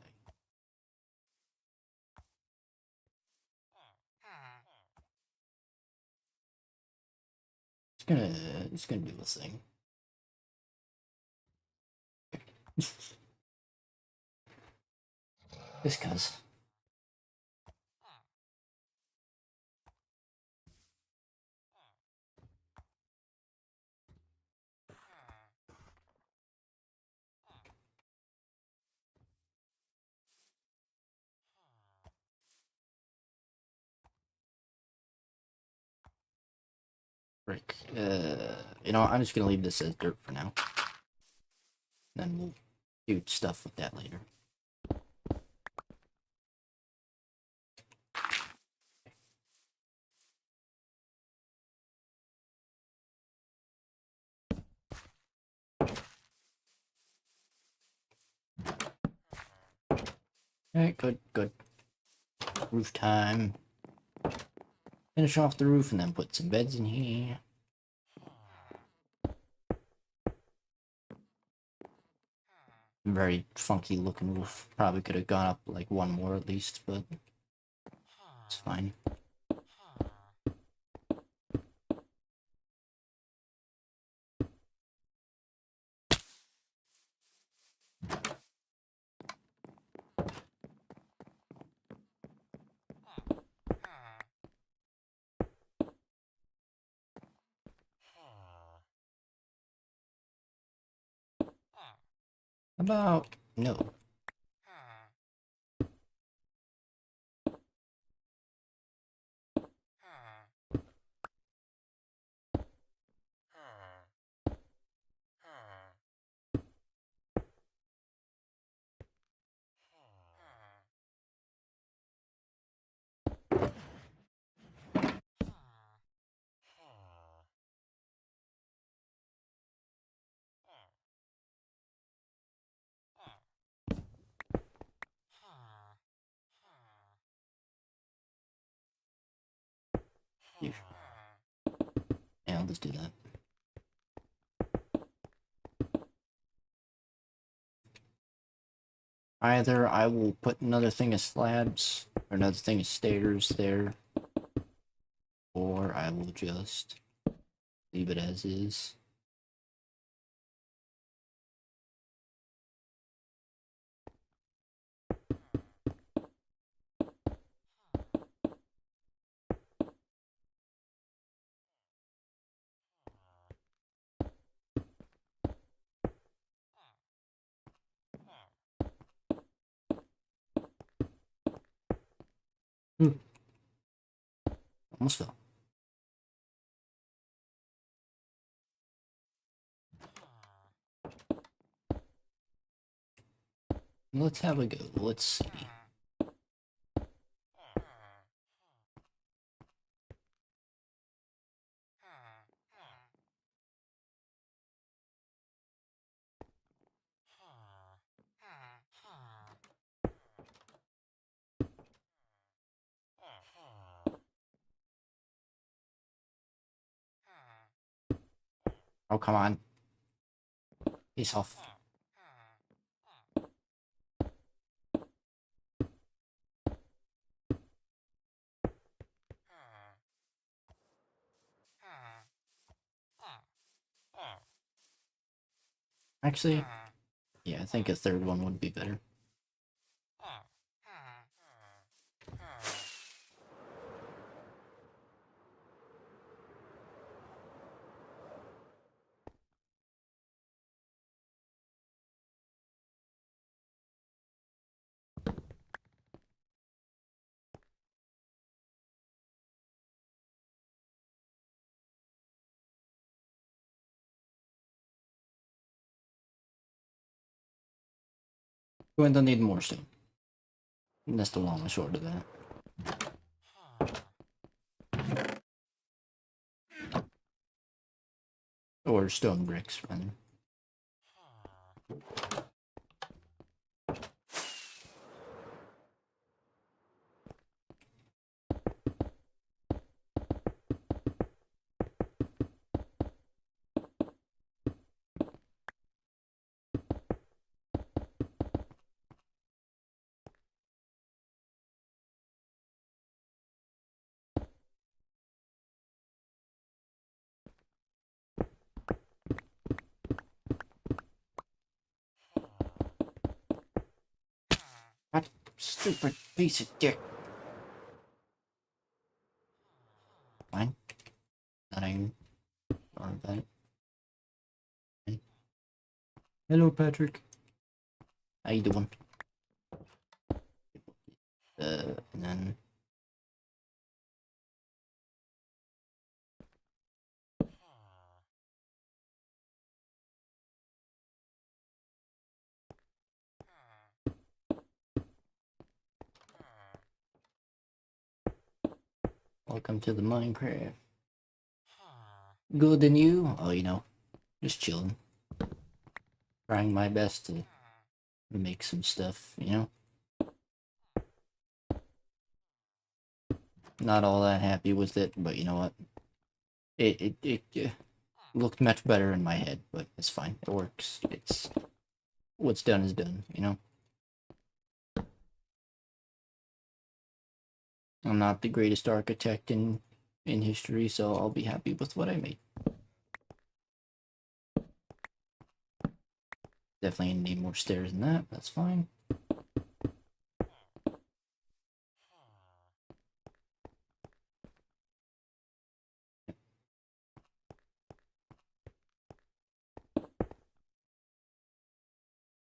[SPEAKER 1] it's gonna do a thing. Just cause. Frick. You know, I'm just gonna leave this as dirt for now. Then we'll do stuff with that later. Alright, good, good. Roof time. Finish off the roof and then put some beds in here. Very funky looking roof. Probably could have gone up like one more at least, but it's fine. How about no? Yeah, I'll just do that. Either I will put another thing of slabs or another thing of stairs there, or I will just leave it as is. Almost fell. Let's have a go. Let's see. Oh, come on. Piece off. Actually, yeah, I think a third one would be better. Going to need more stone. And that's the long and short of that. Or stone bricks, rather. That stupid piece of dick. Fine. Not even. Or that. Hello, Patrick. How you doing? And then welcome to the Minecraft. Good and you? Oh, you know, just chilling. Trying my best to make some stuff, you know? Not all that happy with it, but you know what? It looked much better in my head, but it's fine. It works. It's what's done is done, you know? I'm not the greatest architect in history, so I'll be happy with what I made. Definitely need more stairs than that. That's fine.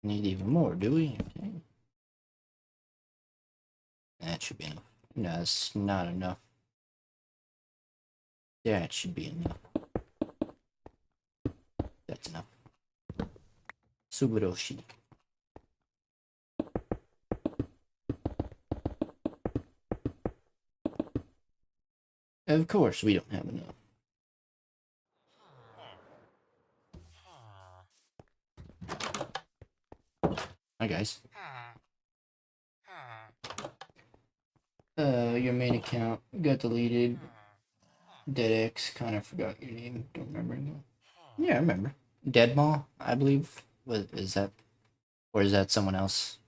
[SPEAKER 1] Need even more, do we? Okay. That should be enough. No, that's not enough. That should be enough. That's enough. Subaroshi. Of course, we don't have enough. Hi, guys. Your main account got deleted. DeadX, kind of forgot your name. Don't remember anymore. Yeah, I remember. Deadmall, I believe. What is that? Or is that someone else?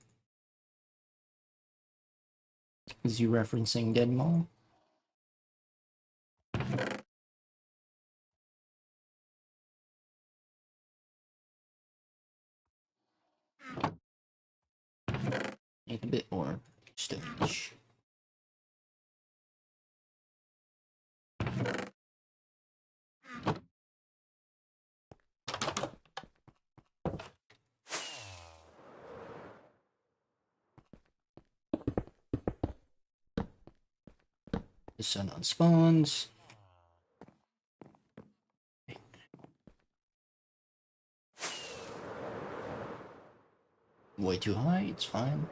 [SPEAKER 1] Is you referencing Deadmall? Need a bit more storage. The sun on spawns. Way too high, it's fine.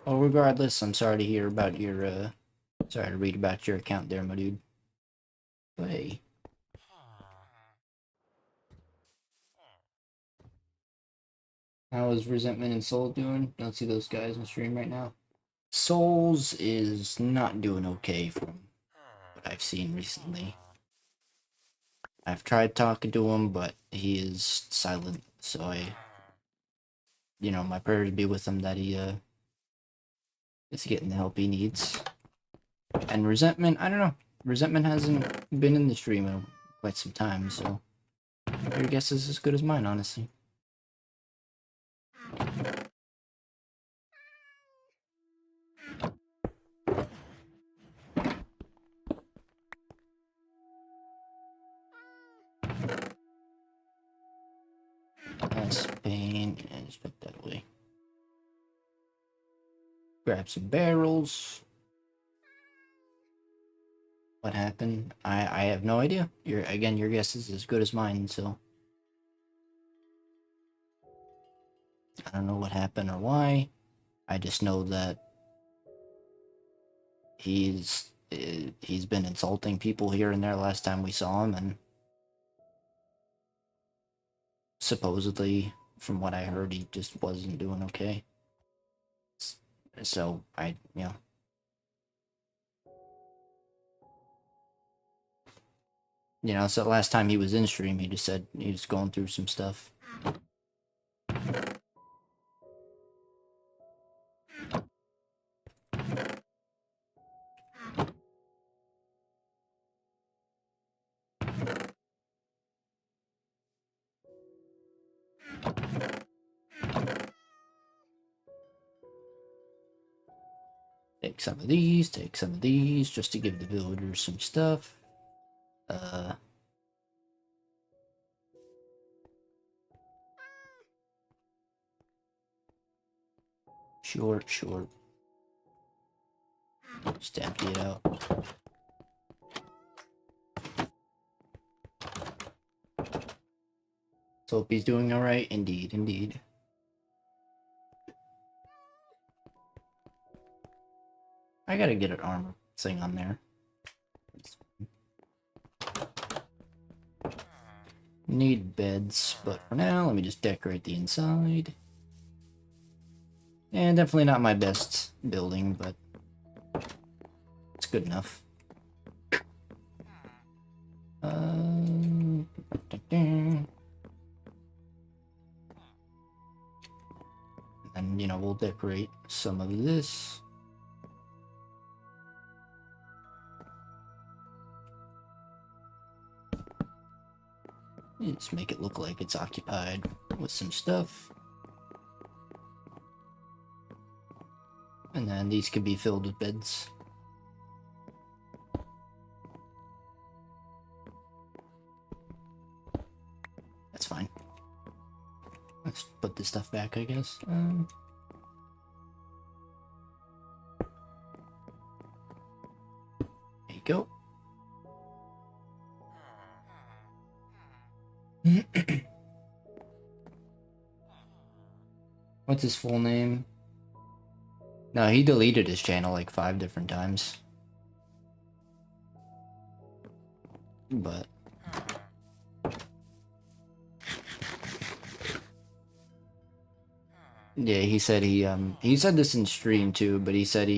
[SPEAKER 1] Well, regardless, I'm sorry to hear about your, sorry to read about your account there, my dude. But hey. How is Resentment and Soul doing? Don't see those guys on stream right now. Souls is not doing okay from what I've seen recently. I've tried talking to him, but he is silent, so you know, my prayers be with him that he, is getting the help he needs. And Resentment, I don't know. Resentment hasn't been in the stream in quite some time, so your guess is as good as mine, honestly. Less pain, and just put that away. Grab some barrels. What happened? I have no idea. Your guess is as good as mine, so I don't know what happened or why. I just know that he's been insulting people here and there last time we saw him, and supposedly, from what I heard, he just wasn't doing okay. So so last time he was in stream, he just said he was going through some stuff. take some of these, just to give the villagers some stuff. Sure. Just empty it out. So hope he's doing alright. Indeed. I gotta get an armor thing on there. Need beds, but for now, let me just decorate the inside. And definitely not my best building, but it's good enough. And, you know, we'll decorate some of this. Just make it look like it's occupied with some stuff. And then these could be filled with beds. That's fine. Let's put this stuff back, I guess. There you go. What's his full name? No, he deleted his channel like 5 different times. But yeah, he said he said this in stream too, but he said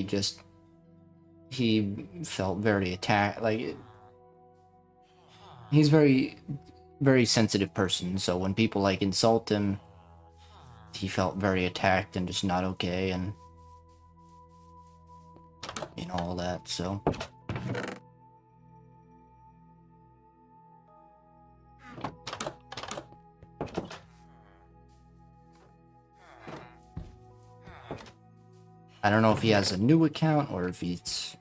[SPEAKER 1] he felt very attacked, like he's very sensitive person, so when people like insult him, he felt very attacked and just not okay, and you know, all that, so I don't know if he has a new account or if he's,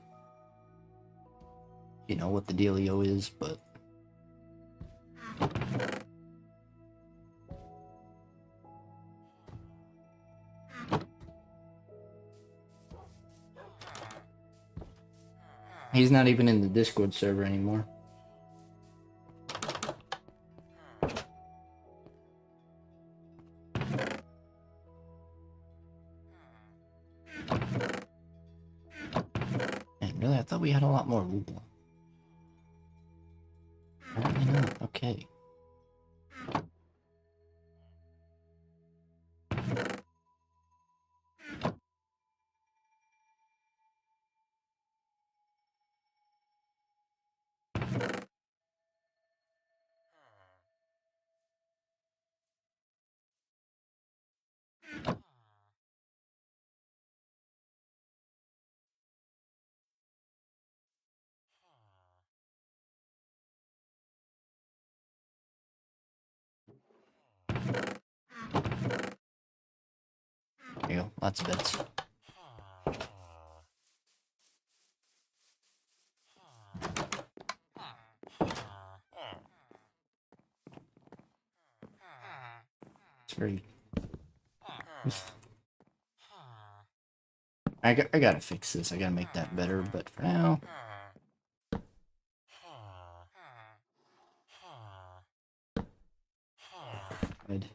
[SPEAKER 1] you know, what the dealio is, but he's not even in the Discord server anymore. And really, I thought we had a lot more wool. Apparently not. Okay. There you go. Lots of beds. It's very... I gotta fix this. I gotta make that better, but for now... Good.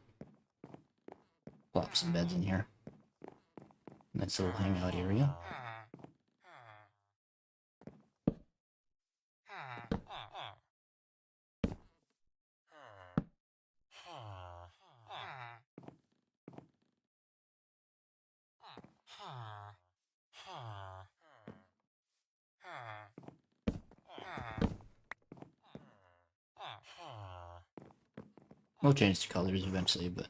[SPEAKER 1] Plop some beds in here. Nice little hangout area. We'll change the colors eventually, but...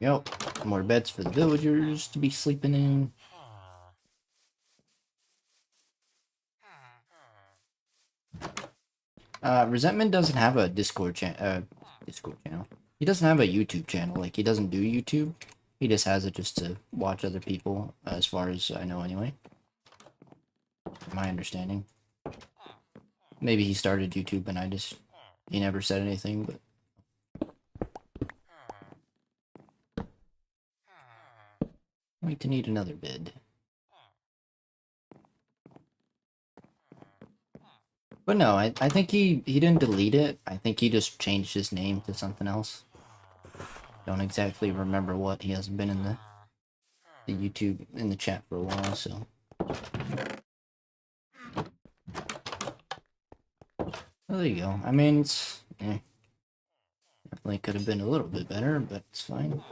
[SPEAKER 1] Yep, more beds for the villagers to be sleeping in. Resentment doesn't have a Discord channel. He doesn't have a YouTube channel. Like, he doesn't do YouTube. He just has it just to watch other people, as far as I know anyway. my understanding. Maybe he started YouTube and he never said anything, but I'm going to need another bed. But no, I think he didn't delete it. I think he just changed his name to something else. Don't exactly remember what. He hasn't been in the YouTube in the chat for a while, so. Well, there you go. I mean, it's definitely could have been a little bit better, but it's fine.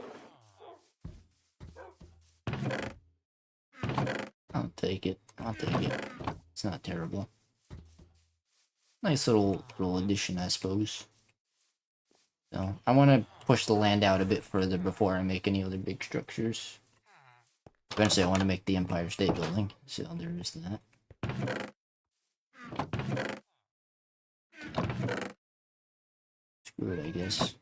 [SPEAKER 1] I'll take it. I'll take it. It's not terrible. Nice little addition, I suppose. So I want to push the land out a bit further before I make any other big structures. Eventually, I want to make the Empire State Building, so there is that. Screw it, I guess.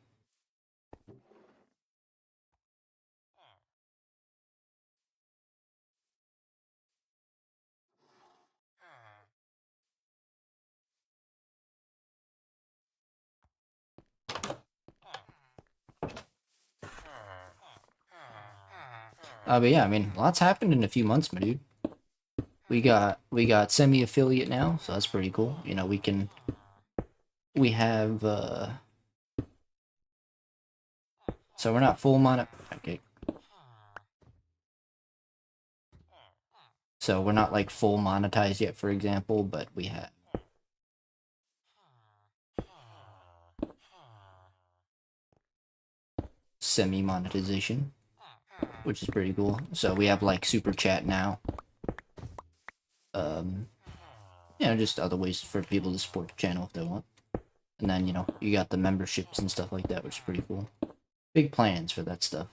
[SPEAKER 1] But yeah, I mean, lots happened in a few months, my dude. We got semi-affiliate now, so that's pretty cool. You know, we have so we're not full mono. Okay. So we're not like full monetized yet, for example, but we have semi-monetization, which is pretty cool. So we have like super chat now. You know, just other ways for people to support the channel if they want. And then, you know, you got the memberships and stuff like that, which is pretty cool. Big plans for that stuff.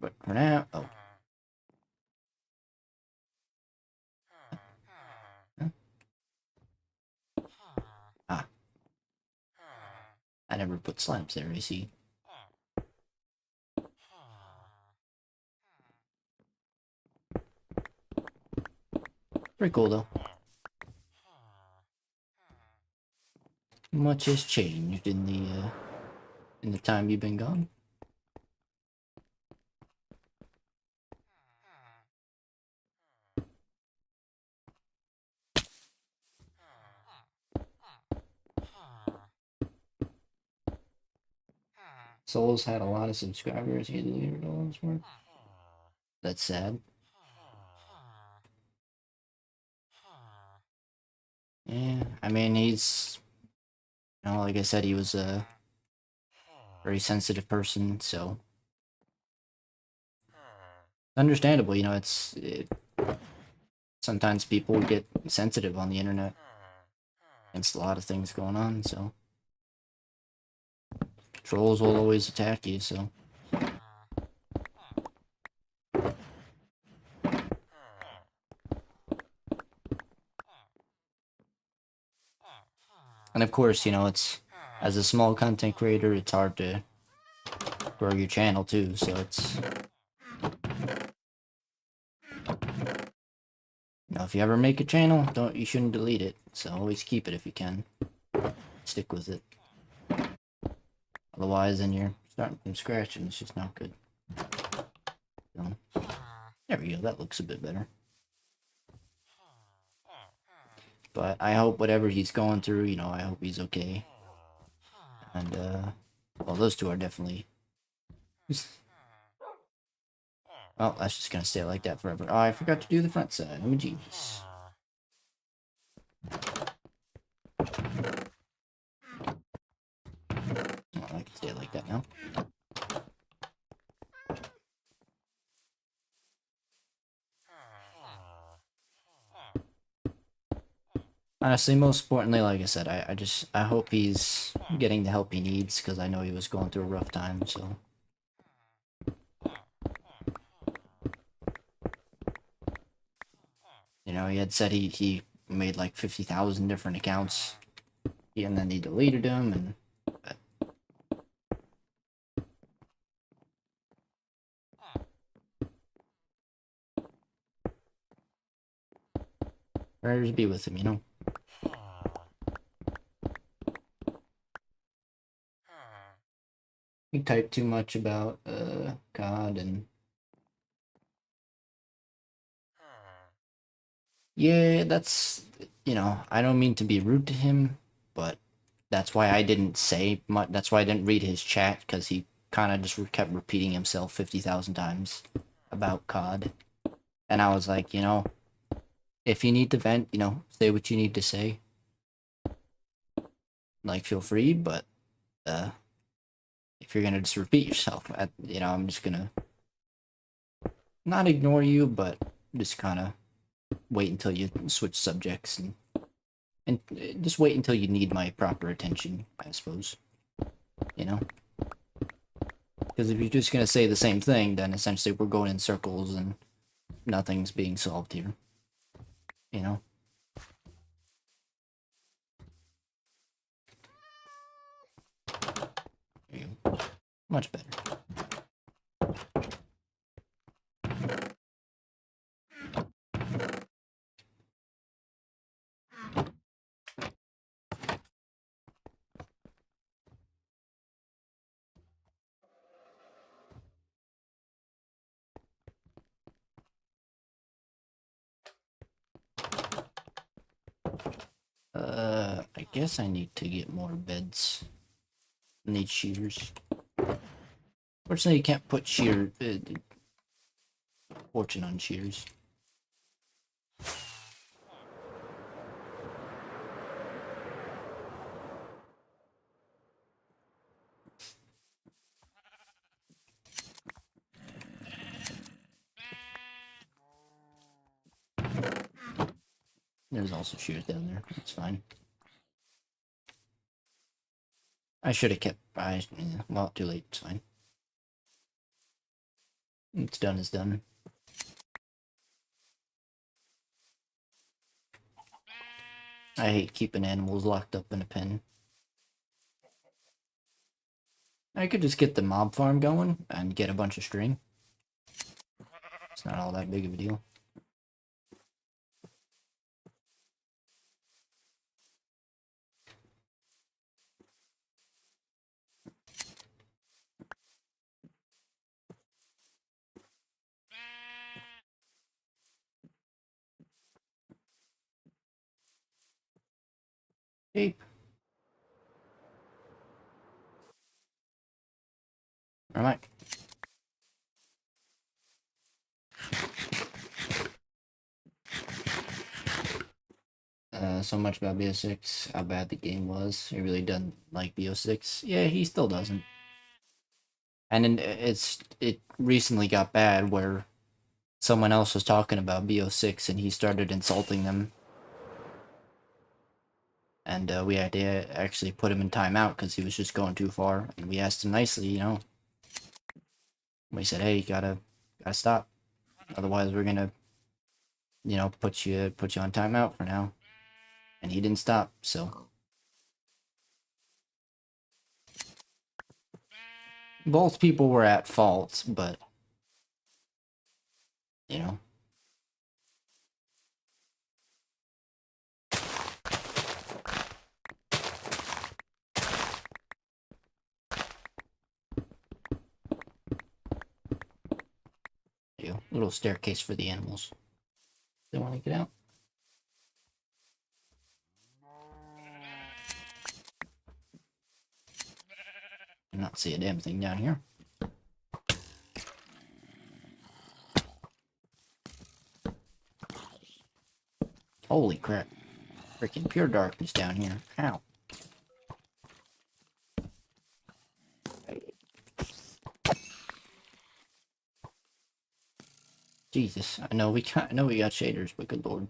[SPEAKER 1] But for now, oh. Huh? Ah. I never put slabs there, I see. Pretty cool, though. Much has changed in the time you've been gone. Souls had a lot of subscribers. He deleted all his work. That's sad. Yeah, I mean, he's, you know, like I said, he was a very sensitive person, so understandable. You know, sometimes people get sensitive on the internet against a lot of things going on. So trolls will always attack you. So. And of course, you know, as a small content creator, it's hard to grow your channel too, so you know, if you ever make a channel, you shouldn't delete it, so always keep it if you can. Stick with it. Otherwise, then you're starting from scratch and it's just not good. So, there we go, that looks a bit better. But I hope whatever he's going through, you know, I hope he's okay. And, well, those two are definitely... Well, that's just gonna stay like that forever. Oh, I forgot to do the front side. I'm a genius. Oh, I can stay like that now. Honestly, most importantly, like I said, I hope he's getting the help he needs, because I know he was going through a rough time, so. You know, he had said he made like 50,000 different accounts, and then he deleted them, and... Prayers be with him, you know. We type too much about God and yeah, that's I don't mean to be rude to him, but that's why I didn't say much. That's why I didn't read his chat because he kind of just kept repeating himself 50,000 times about COD, and I was like, if you need to vent, say what you need to say. Like, feel free, but if you're gonna just repeat yourself, I'm just gonna not ignore you, but just kind of wait until you switch subjects and just wait until you need my proper attention, I suppose. Because if you're just gonna say the same thing, then essentially we're going in circles and nothing's being solved here. You know? There you go. Much better. I guess I need to get more beds. I need shears. Fortunately, you can't put fortune on shears. There's also shears down there. That's fine. I should have kept. Well, too late. It's fine. It's done is done. I hate keeping animals locked up in a pen. I could just get the mob farm going and get a bunch of string. It's not all that big of a deal. Ape. Alright. So much about BO6, how bad the game was. He really doesn't like BO6. Yeah, he still doesn't. And then it recently got bad where someone else was talking about BO6 and he started insulting them. And we had to actually put him in timeout because he was just going too far. And we asked him nicely, We said, hey, you gotta stop. Otherwise we're gonna, put you on timeout for now. And he didn't stop, so. Both people were at fault, but, you know. There you go. Little staircase for the animals. They want to get out. I not see a damn thing down here. Holy crap. Freaking pure darkness down here. Ow. Jesus, I know we got shaders, but good lord.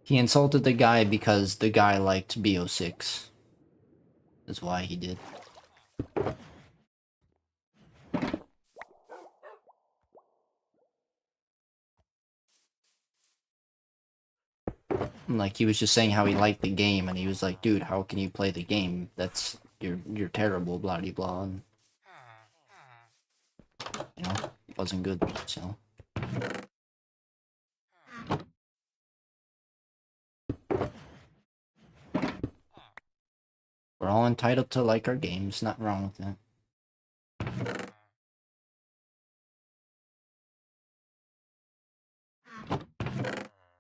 [SPEAKER 1] He insulted the guy because the guy liked BO6. That's why he did. Like, he was just saying how he liked the game, and he was like, dude, how can you play the game? That's you're terrible, blah blah blah, and you know, it wasn't good. So we're all entitled to like our games. Nothing wrong with that.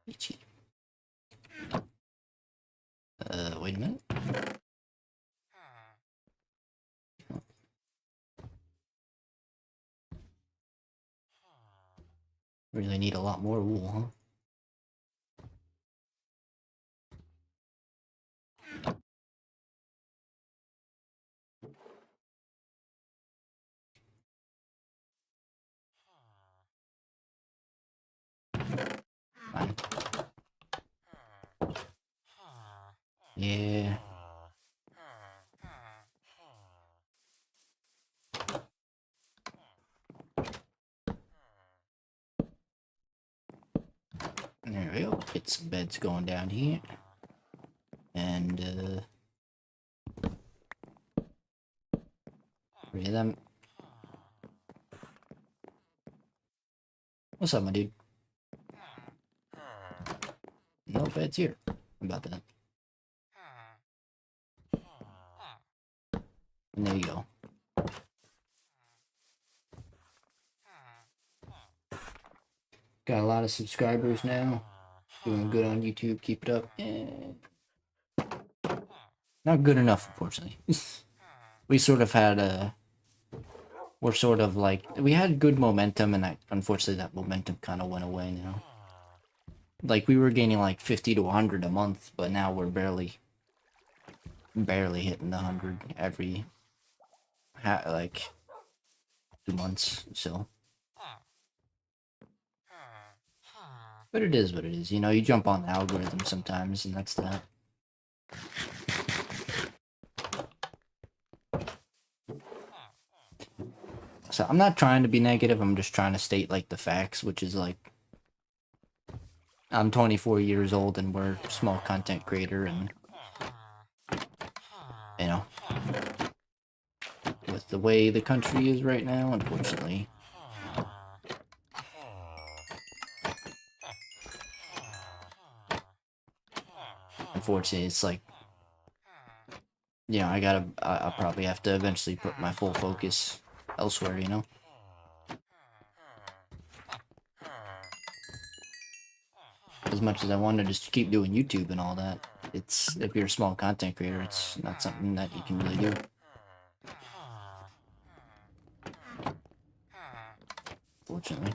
[SPEAKER 1] Itchy. Wait a minute. Really need a lot more wool, huh? Fine. Yeah. There we go. Get some beds going down here. And, three of them. What's up, my dude? No beds here. How about that? And there you go. Got a lot of subscribers now. Doing good on YouTube. Keep it up. Not good enough, unfortunately. We sort of had a... We're sort of like... We had good momentum, and unfortunately that momentum kind of went away now. Like, we were gaining like 50 to 100 a month, but now we're barely hitting the 100 every... like 2 months, so... But it is what it is, you know, you jump on the algorithm sometimes, and that's that. So I'm not trying to be negative, I'm just trying to state, like, the facts, which is, like... I'm 24 years old, and we're a small content creator, and... You know... With the way the country is right now, unfortunately... Unfortunately, it's like... You know, I'll probably have to eventually put my full focus elsewhere, you know? As much as I want to just keep doing YouTube and all that, it's... If you're a small content creator, it's not something that you can really do. Fortunately.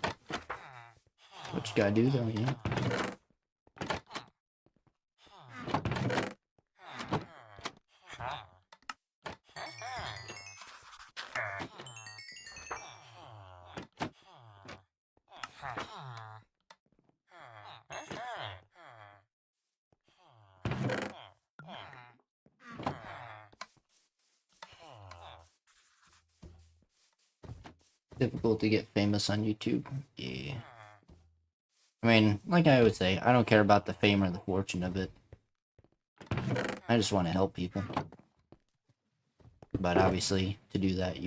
[SPEAKER 1] What you gotta do, though, you know? Difficult to get famous on YouTube. Yeah. I mean, like I always say, I don't care about the fame or the fortune of it. I just want to help people. But obviously, to do that,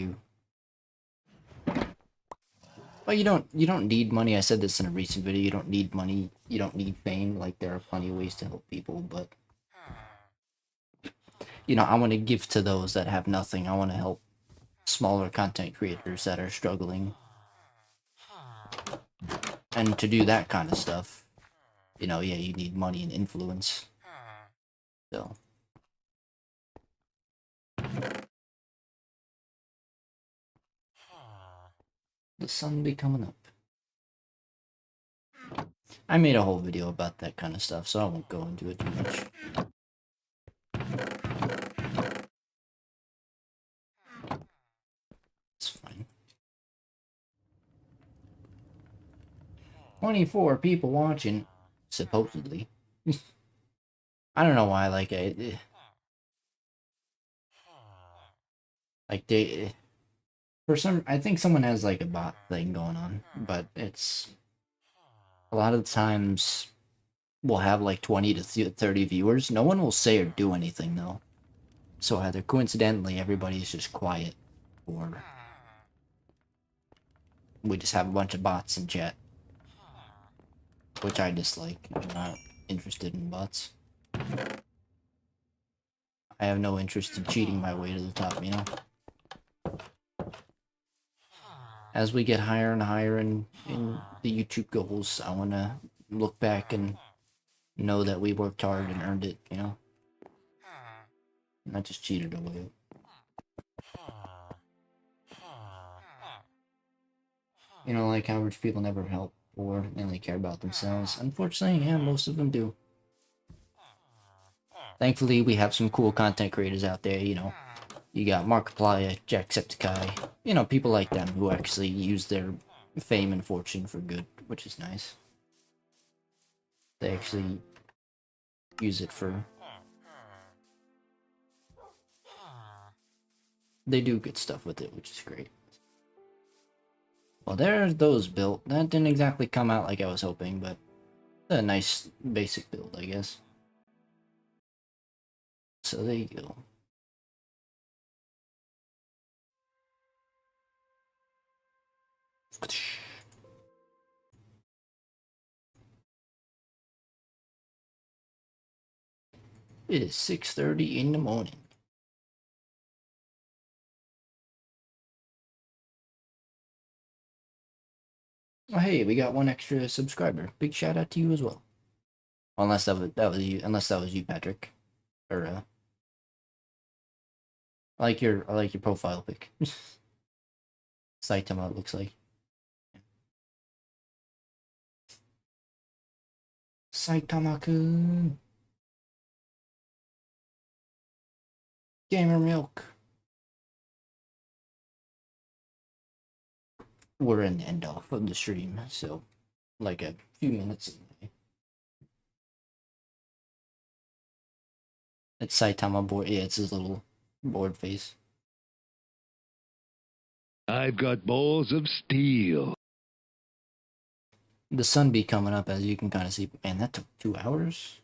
[SPEAKER 1] well, you don't need money. I said this in a recent video. You don't need money. You don't need fame. Like, there are plenty of ways to help people, but... You know, I want to give to those that have nothing. I want to help smaller content creators that are struggling. And to do that kind of stuff, you know, yeah, you need money and influence. So... The sun be coming up. I made a whole video about that kind of stuff, so I won't go into it too much. It's fine. 24 people watching, supposedly. I don't know why, like, like, they... For some... I think someone has, like, a bot thing going on, but it's... A lot of the times, we'll have, like, 20 to 30 viewers. No one will say or do anything, though. So either coincidentally everybody's just quiet, or we just have a bunch of bots in chat, which I dislike. I'm not interested in bots. I have no interest in cheating my way to the top, you know? As we get higher and higher in the YouTube goals, I want to look back and know that we worked hard and earned it, you know? Not just cheated away. You know, like average people never help or mainly care about themselves. Unfortunately, yeah, most of them do. Thankfully, we have some cool content creators out there, you know. You got Markiplier, Jacksepticeye, you know, people like them who actually use their fame and fortune for good, which is nice. They actually use it for... They do good stuff with it, which is great. Well, there's those built. That didn't exactly come out like I was hoping, but a nice basic build, I guess. So there you go. It is 6:30 in the morning. Oh, hey, we got one extra subscriber. Big shout out to you as well. Unless that was you. Unless that was you, Patrick. Or I like your profile pic. Saitama, it looks like. Saitama-kun. Gamer Milk. We're in the end off of the stream, so like a few minutes away. It's Saitama board. Yeah, it's his little board face.
[SPEAKER 2] I've got balls of steel.
[SPEAKER 1] The sun be coming up, as you can kind of see. Man, that took 2 hours.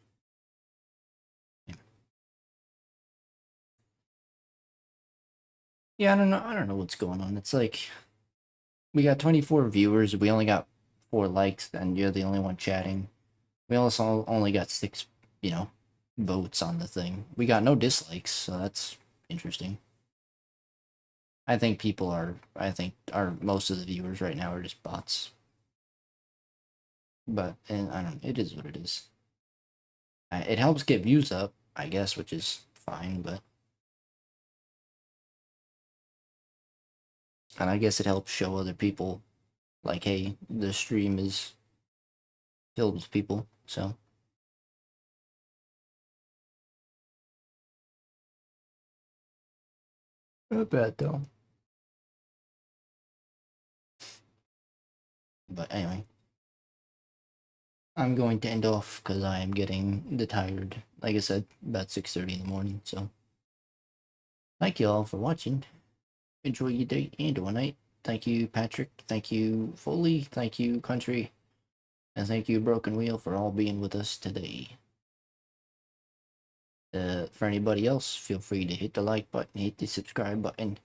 [SPEAKER 1] Yeah, I don't know what's going on. It's like we got 24 viewers. We only got 4 likes, and you're the only one chatting. We also only got 6, you know, votes on the thing. We got no dislikes, so that's interesting. I think most of the viewers right now are just bots. But, and I don't, it is what it is. It helps get views up, I guess, which is fine, but. And I guess it helps show other people, like, hey, the stream is filled with people, so. Not bad, though. But anyway. I'm going to end off because I am getting tired. Like I said, about 6:30 in the morning, so. Thank you all for watching. Enjoy your day and your night. Thank you, Patrick. Thank you, Foley. Thank you, Country. And thank you, Broken Wheel, for all being with us today. For anybody else, feel free to hit the like button, hit the subscribe button.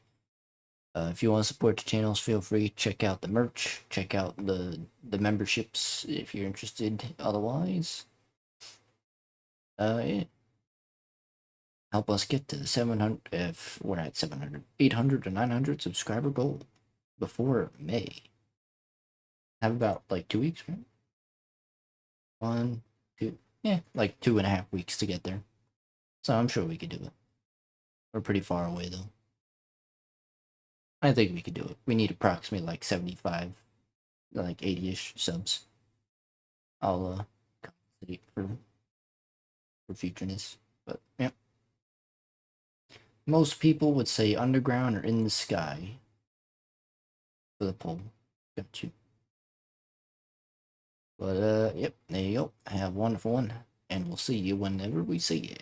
[SPEAKER 1] If you want to support the channels, feel free to check out the merch, check out the memberships if you're interested. Otherwise, yeah. Help us get to the 700, if we're at 700, 800 to 900 subscriber goal before May. Have about like 2 weeks, right? 1, 2, yeah, like 2.5 weeks to get there. So I'm sure we could do it. We're pretty far away though. I think we could do it. We need approximately like 75, like 80-ish subs. I'll compensate for futureness, but yeah. Most people would say underground or in the sky for the poll. Got you. But yep, there you go. Have a wonderful one, and we'll see you whenever we see you.